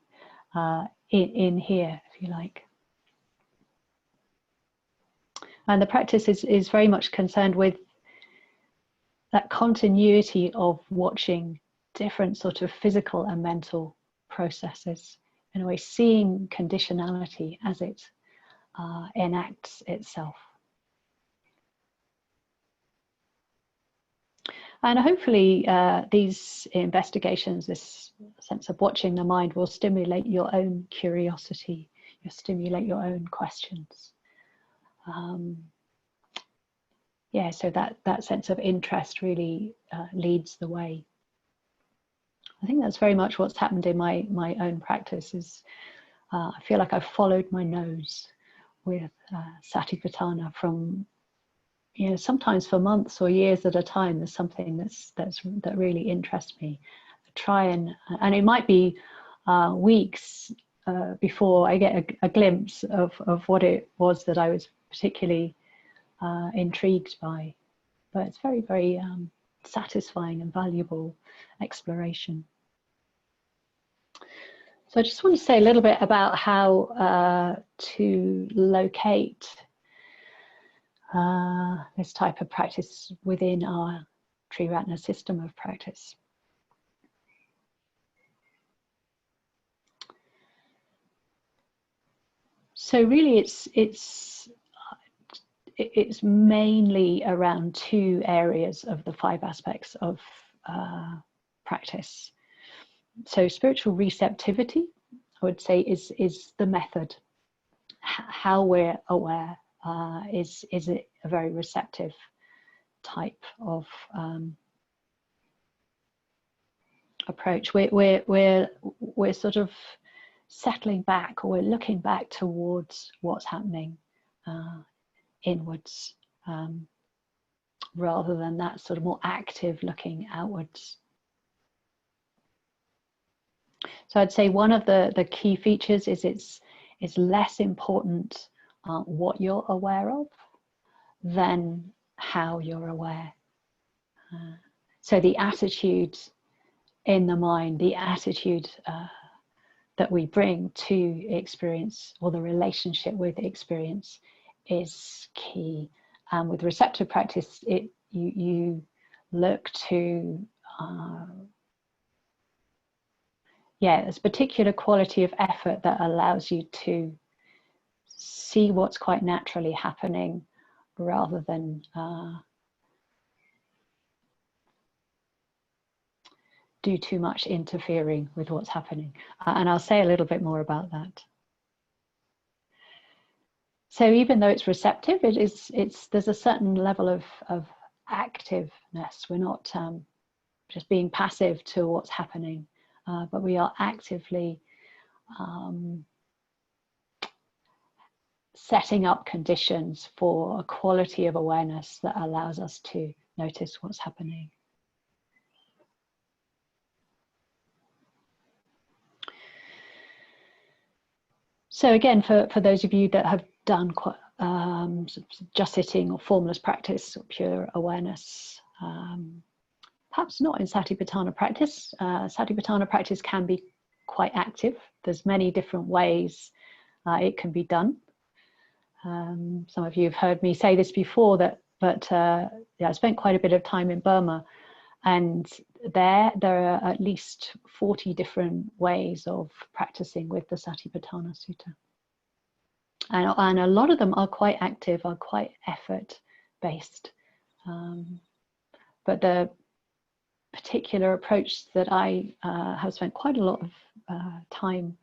[SPEAKER 2] in here, if you like. And the practice is very much concerned with that continuity of watching different sort of physical and mental processes, in a way seeing conditionality as it enacts itself. And hopefully these investigations, this sense of watching the mind, will stimulate your own curiosity, stimulate your own questions. Yeah, so that sense of interest really leads the way. I think that's very much what's happened in my own practice. Is I feel like I've followed my nose with Satipatthana from, sometimes for months or years at a time. There's something that really interests me. I try and it might be weeks before I get a glimpse of what it was that I was particularly intrigued by. But it's very, very satisfying and valuable exploration. So I just want to say a little bit about how to locate this type of practice within our Triratna system of practice. So really it's mainly around two areas of the 5 aspects of practice. So spiritual receptivity, I would say, is the method. How we're aware is it a very receptive type of approach. We're sort of settling back, or we're looking back towards what's happening inwards, rather than that sort of more active looking outwards. So I'd say one of the key features is it's less important what you're aware of than how you're aware. So the attitude in the mind, the attitude that we bring to experience, or the relationship with experience, is key. And with receptive practice, you look to there's a particular quality of effort that allows you to see what's quite naturally happening, rather than do too much interfering with what's happening. And I'll say a little bit more about that. So even though it's receptive, there's a certain level of activeness. We're not just being passive to what's happening, but we are actively setting up conditions for a quality of awareness that allows us to notice what's happening. So again, for those of you that have done just sitting or formless practice or pure awareness, perhaps not in Satipatthana practice. Satipatthana practice can be quite active. There's many different ways it can be done. Some of you have heard me say this before, but I spent quite a bit of time in Burma, and there are at least 40 different ways of practicing with the Satipatthana Sutta. And a lot of them are quite active, are quite effort-based. But the particular approach that I have spent quite a lot of time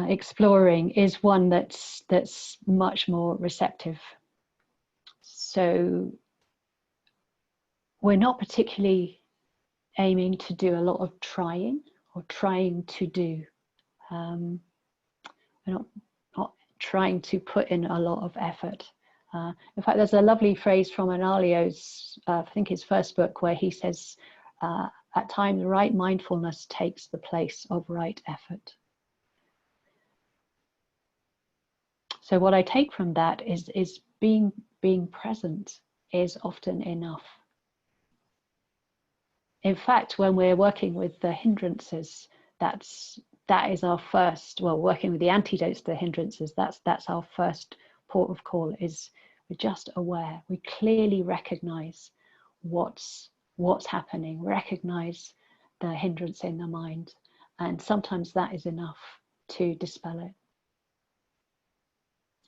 [SPEAKER 2] exploring is one that's much more receptive. So we're not particularly aiming to do a lot of trying or trying to do. We're not trying to put in a lot of effort. In fact, there's a lovely phrase from Analayo's, I think his first book, where he says, at times right mindfulness takes the place of right effort. So what I take from that is being present is often enough. In fact, when we're working with the hindrances, that is our first, well, working with the antidotes to the hindrances, that's our first port of call, is we're just aware. We clearly recognize what's happening, recognize the hindrance in the mind, and sometimes that is enough to dispel it,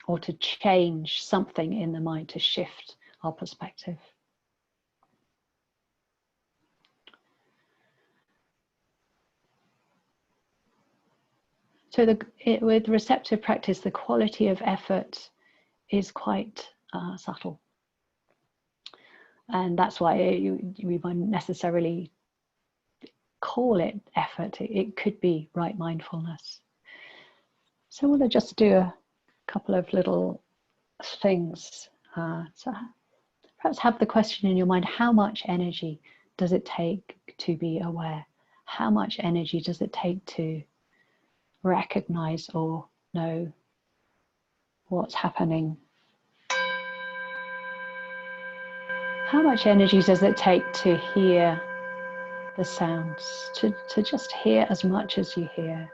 [SPEAKER 2] or to change something in the mind, to shift our perspective. So with receptive practice, the quality of effort is quite subtle. And that's why we won't necessarily call it effort. It could be right mindfulness. So we'll just do a couple of little things. So perhaps have the question in your mind: how much energy does it take to be aware? How much energy does it take to recognize or know what's happening. How much energy does it take to hear the sounds, to just hear as much as you hear?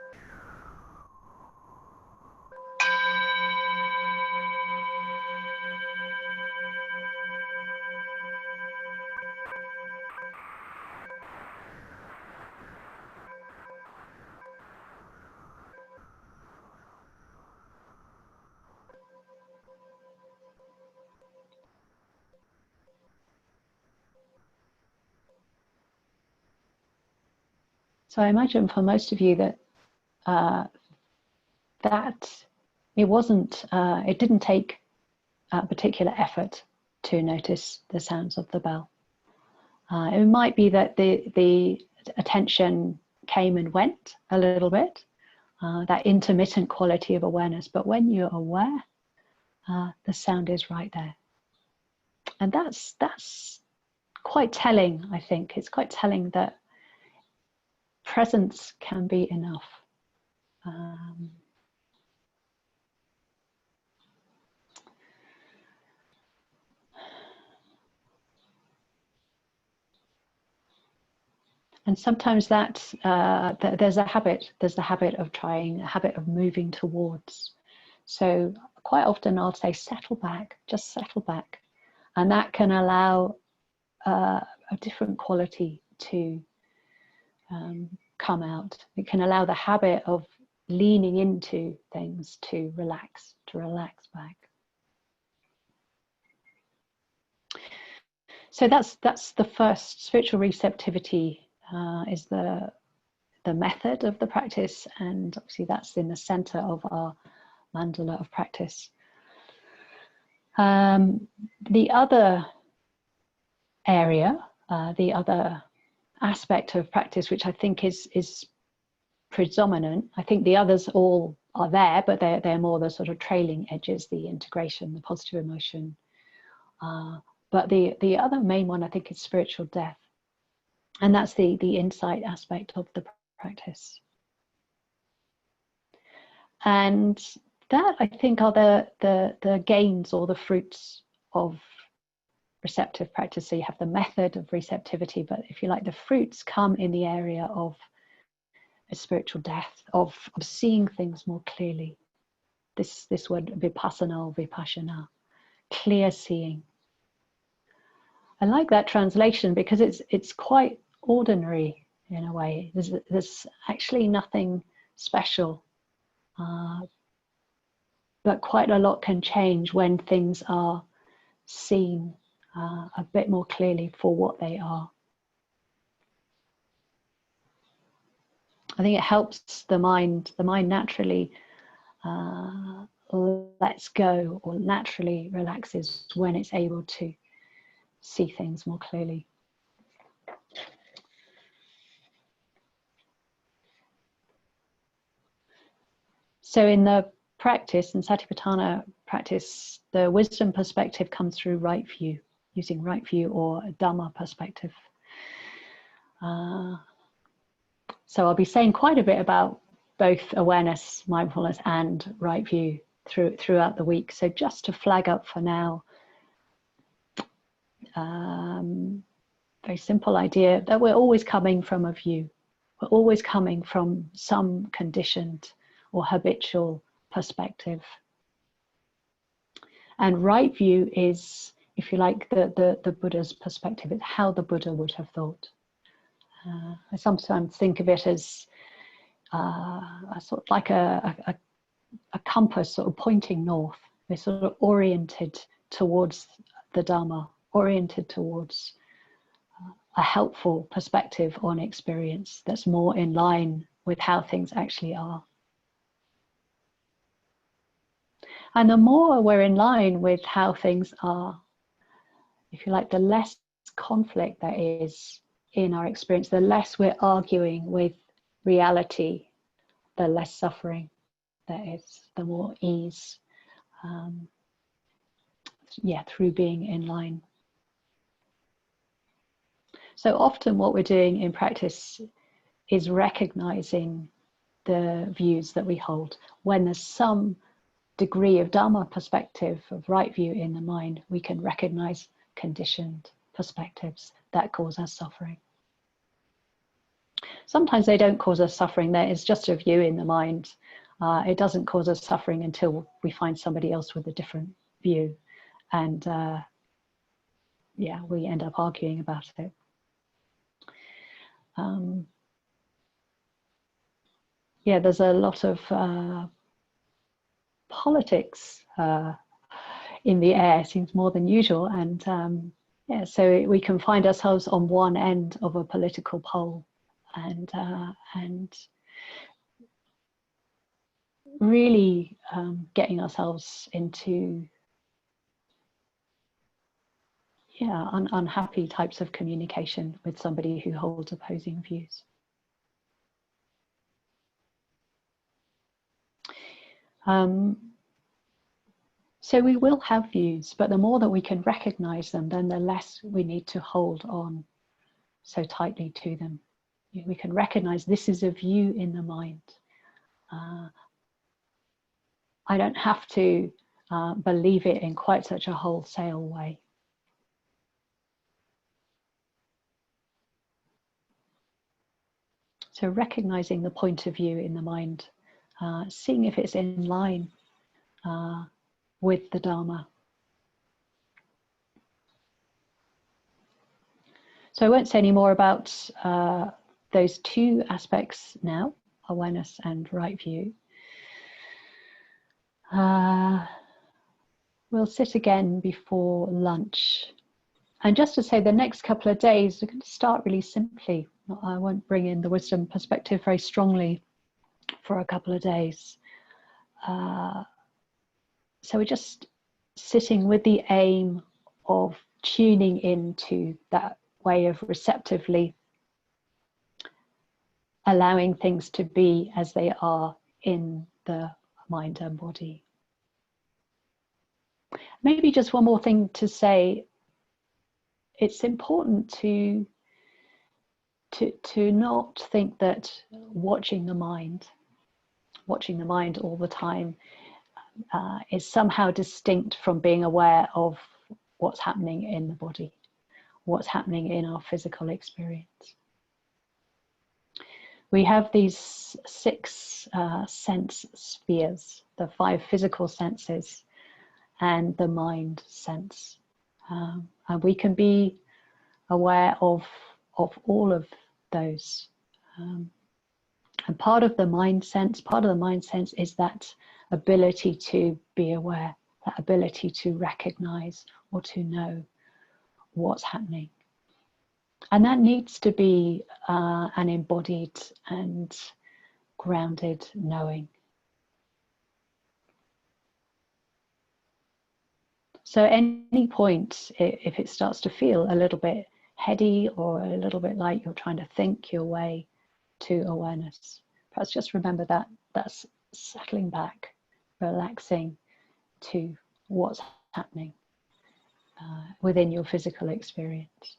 [SPEAKER 2] So I imagine for most of you that it didn't take a particular effort to notice the sounds of the bell. It might be that the attention came and went a little bit, that intermittent quality of awareness, but when you're aware, the sound is right there. And that's quite telling, I think. It's quite telling that presence can be enough. And sometimes there's the habit of moving towards. So quite often I'll say, settle back, just settle back. And that can allow a different quality to come out. It can allow the habit of leaning into things to relax back. So that's the first. Spiritual receptivity is the method of the practice, and obviously that's in the center of our mandala of practice. The other area, the other aspect of practice, which I think is predominant. I think the others all are there, but they're more the sort of trailing edges, the integration, the positive emotion. But the other main one, I think, is spiritual death. And that's the insight aspect of the practice. And that, I think, are the gains or the fruits of receptive practice. So you have the method of receptivity, but if you like, the fruits come in the area of a spiritual death, of seeing things more clearly. This word vipassana or vipassana, clear seeing. I like that translation because it's quite ordinary in a way. There's actually nothing special, but quite a lot can change when things are seen a bit more clearly for what they are. I think it helps the mind naturally lets go or naturally relaxes when it's able to see things more clearly. So in the practice, in Satipatthana practice, the wisdom perspective comes through right view, using right view or Dhamma perspective. So I'll be saying quite a bit about both awareness, mindfulness, and right view throughout the week. So just to flag up for now, very simple idea that we're always coming from a view. We're always coming from some conditioned or habitual perspective. And right view is, if you like, the Buddha's perspective. It's how the Buddha would have thought. I sometimes think of it as a sort of like a compass sort of pointing north. We're sort of oriented towards the Dharma, oriented towards a helpful perspective on experience that's more in line with how things actually are. And the more we're in line with how things are, if you like, the less conflict there is in our experience, the less we're arguing with reality, the less suffering there is, the more ease, through being in line. So often what we're doing in practice is recognizing the views that we hold. When there's some degree of Dharma perspective, of right view in the mind, we can recognize conditioned perspectives that cause us suffering. Sometimes they don't cause us suffering. There is just a view in the mind. It doesn't cause us suffering until we find somebody else with a different view. And yeah, we end up arguing about it. Yeah, there's a lot of politics in the air, seems more than usual. And yeah, so we can find ourselves on one end of a political pole, and really getting ourselves into unhappy types of communication with somebody who holds opposing views. So we will have views, but the more that we can recognize them, then the less we need to hold on so tightly to them. We can recognize this is a view in the mind. I don't have to believe it in quite such a wholesale way. So recognizing the point of view in the mind, seeing if it's in line with the Dharma. So I won't say any more about those two aspects now, awareness and right view. We'll sit again before lunch. And just to say, the next couple of days, we're going to start really simply. I won't bring in the wisdom perspective very strongly for a couple of days. So we're just sitting with the aim of tuning into that way of receptively allowing things to be as they are in the mind and body. Maybe just one more thing to say. It's important to not think that watching the mind all the time is somehow distinct from being aware of what's happening in the body, what's happening in our physical experience. We have these 6 sense spheres, the 5 physical senses and the mind sense. And we can be aware of all of those. And part of the mind sense is that ability to be aware, that ability to recognize or to know what's happening. And that needs to be an embodied and grounded knowing. So at any point, if it starts to feel a little bit heady or a little bit like you're trying to think your way to awareness, perhaps just remember that that's settling back, relaxing to what's happening within your physical experience.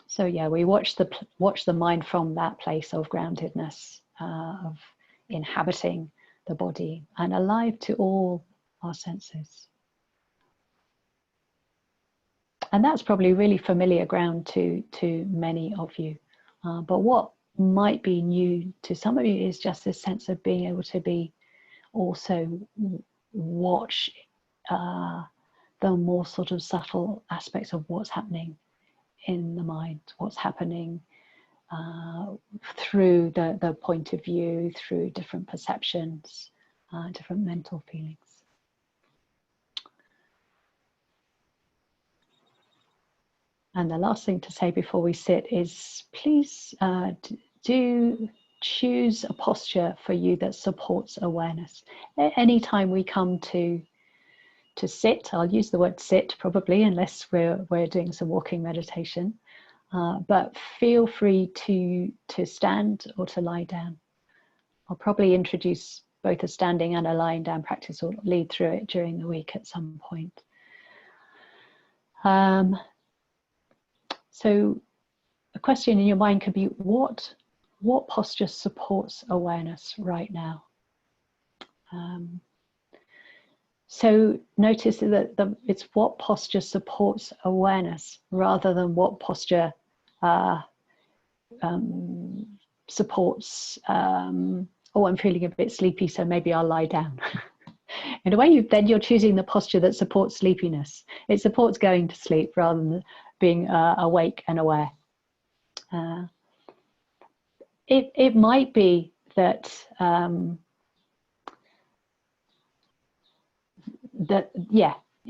[SPEAKER 2] So yeah, we watch the mind from that place of groundedness, of inhabiting the body and alive to all our senses. And that's probably really familiar ground to many of you. But what might be new to some of you is just this sense of being able to be also watch the more sort of subtle aspects of what's happening in the mind, what's happening through the point of view, through different perceptions, different mental feelings. And the last thing to say before we sit is please do choose a posture for you that supports awareness. Anytime we come to sit, I'll use the word sit probably, unless we're doing some walking meditation, but feel free to stand or to lie down. I'll probably introduce both a standing and a lying down practice, or lead through it during the week at some point. So a question in your mind could be, what posture supports awareness right now? So notice that it's what posture supports awareness rather than what posture supports, oh, I'm feeling a bit sleepy, so maybe I'll lie down. In a way, then you're choosing the posture that supports sleepiness. It supports going to sleep rather than being awake and aware. It might be that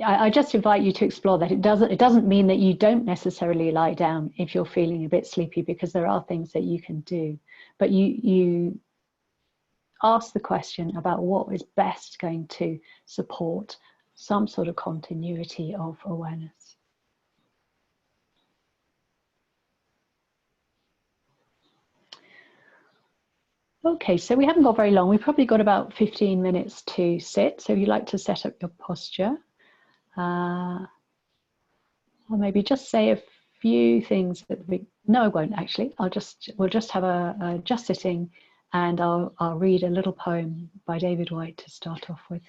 [SPEAKER 2] I just invite you to explore that. It doesn't mean that you don't necessarily lie down if you're feeling a bit sleepy, because there are things that you can do. But you ask the question about what is best going to support some sort of continuity of awareness. Okay, so we haven't got very long. We've probably got about 15 minutes to sit. So if you'd like to set up your posture, or maybe just say a few things that no, I won't actually. We'll just have a just sitting, and I'll read a little poem by David Whyte to start off with.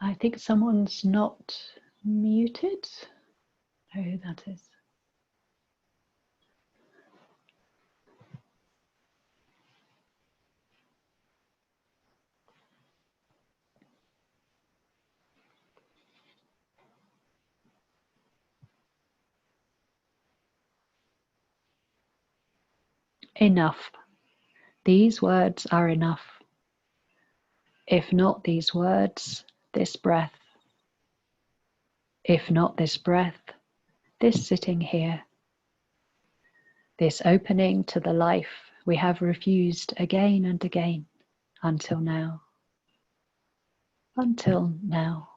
[SPEAKER 2] I think someone's not muted. I don't know who that is. Enough. These words are enough. If not these words, this breath. If not this breath, this sitting here. This opening to the life we have refused again and again until now. Until now.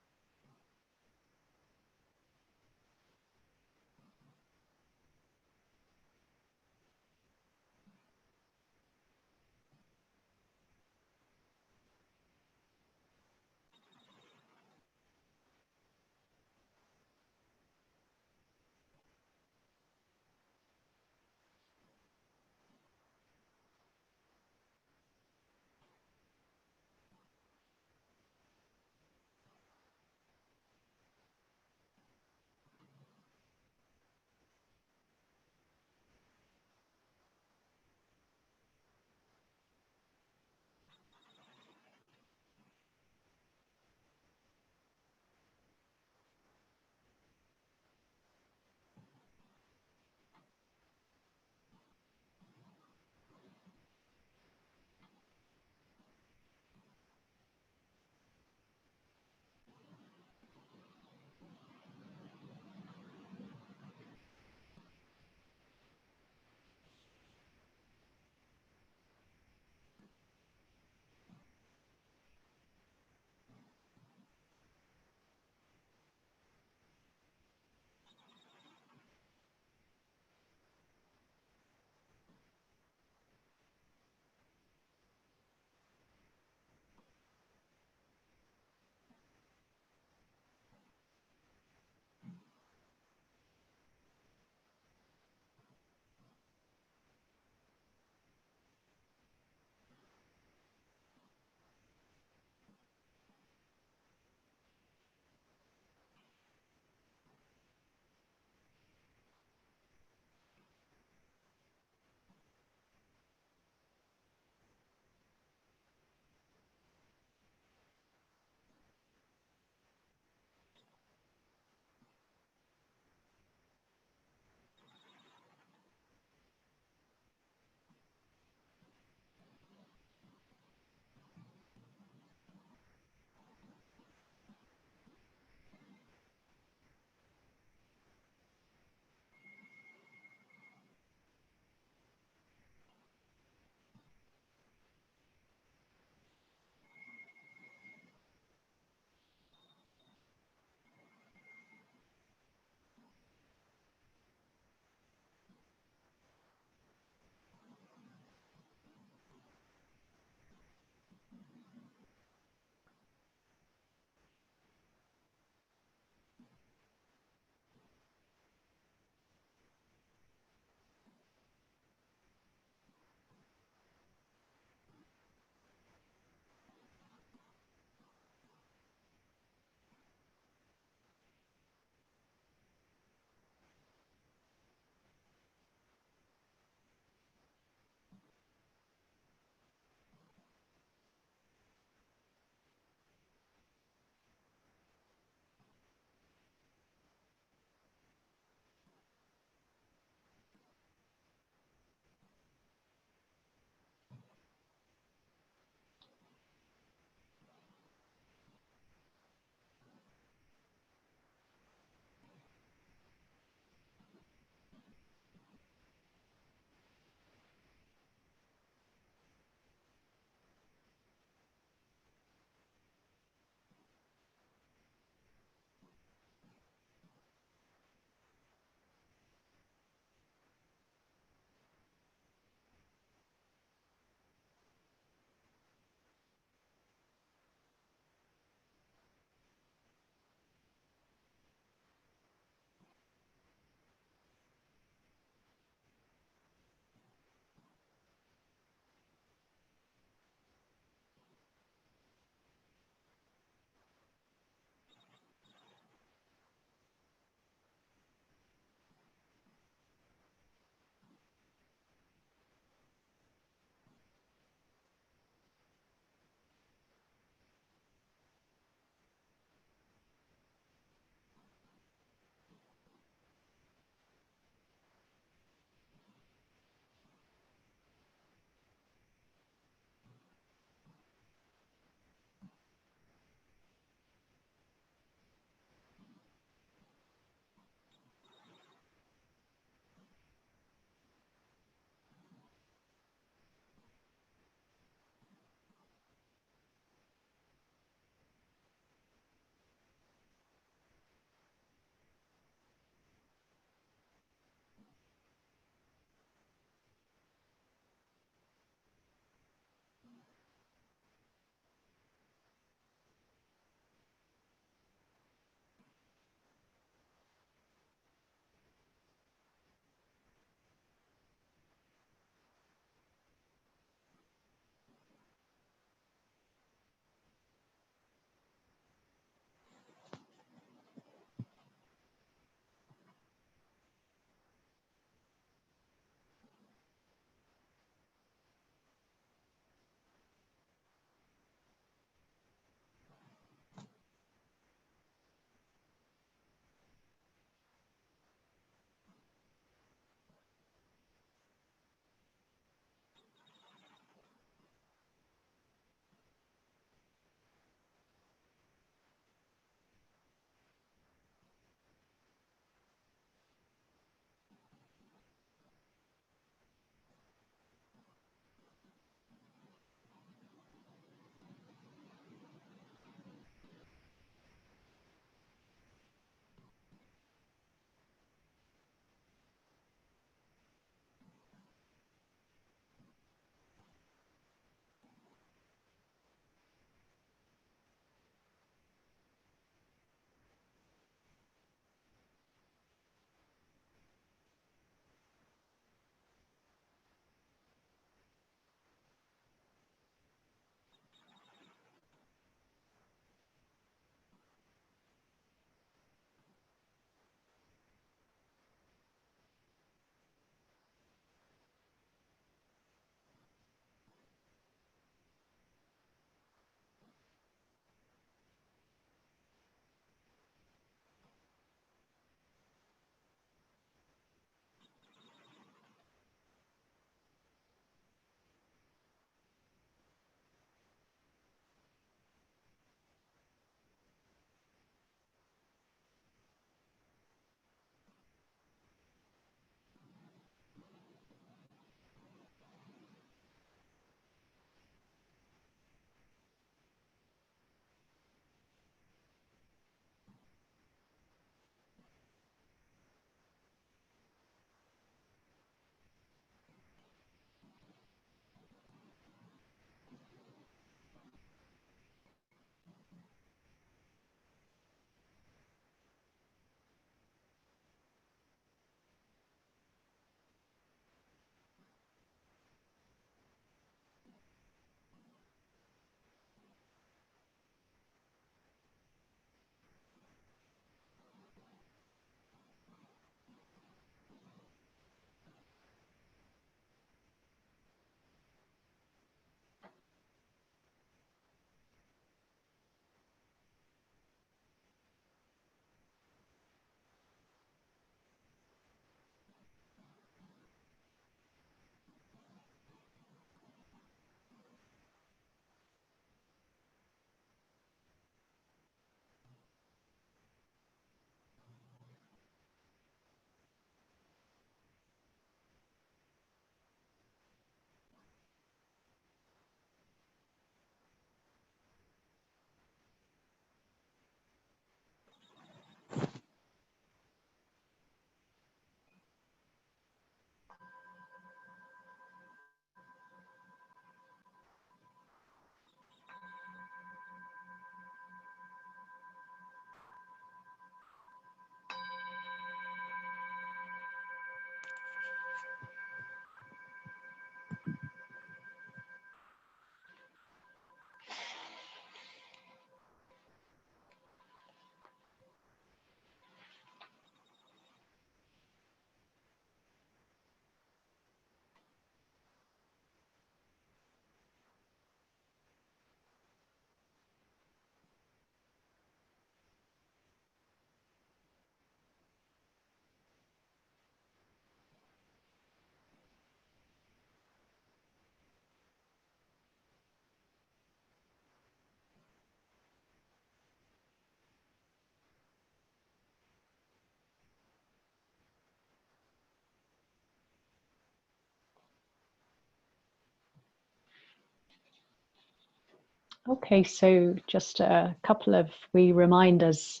[SPEAKER 2] Okay, so just a couple of wee reminders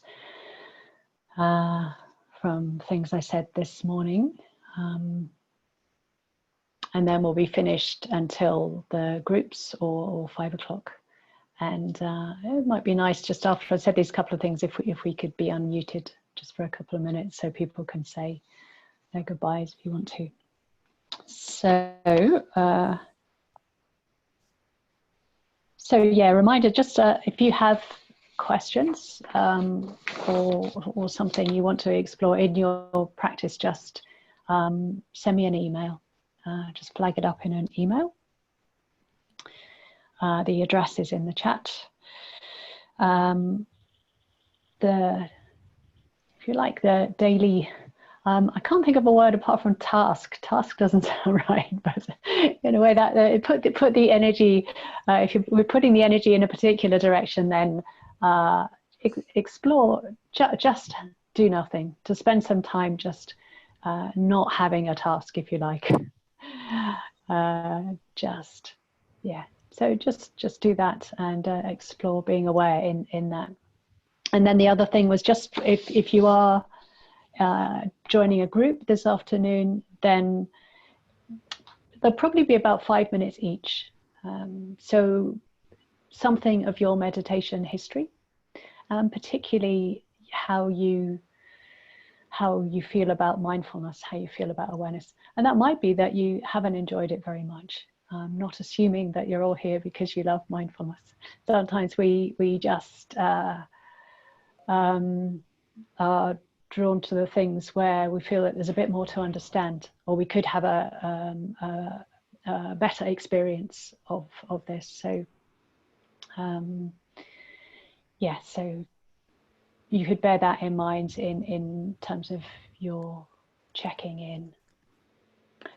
[SPEAKER 2] from things I said this morning. And then we'll be finished until the groups or 5 o'clock. And it might be nice just after I said these couple of things if we could be unmuted just for a couple of minutes so people can say their goodbyes if you want to. So yeah, reminder, just if you have questions or something you want to explore in your practice, just send me an email. Just flag it up in an email. The address is in the chat. If you like, the daily, I can't think of a word apart from task. Task doesn't sound right, but in a way that put the energy, if we're putting the energy in a particular direction, then explore, just do nothing, to spend some time just not having a task, if you like. So just do that and explore being aware in that. And then the other thing was just if you are joining a group this afternoon, then there'll probably be about 5 minutes each. So something of your meditation history, particularly how you feel about mindfulness, how you feel about awareness. And that might be that you haven't enjoyed it very much. Not assuming that you're all here because you love mindfulness. Sometimes we just are drawn to the things where we feel that there's a bit more to understand, or we could have a better experience of this. So yeah, so you could bear that in mind in terms of your checking in.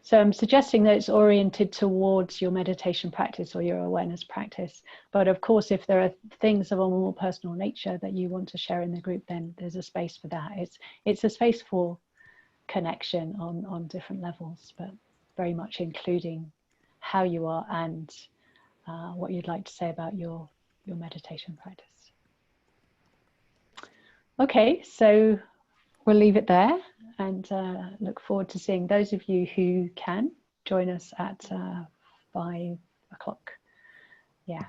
[SPEAKER 2] So I'm suggesting that it's oriented towards your meditation practice or your awareness practice. But of course, if there are things of a more personal nature that you want to share in the group, then there's a space for that. It's a space for connection on different levels, but very much including how you are and what you'd like to say about your meditation practice. Okay, so we'll leave it there and look forward to seeing those of you who can join us at 5 o'clock. Yeah.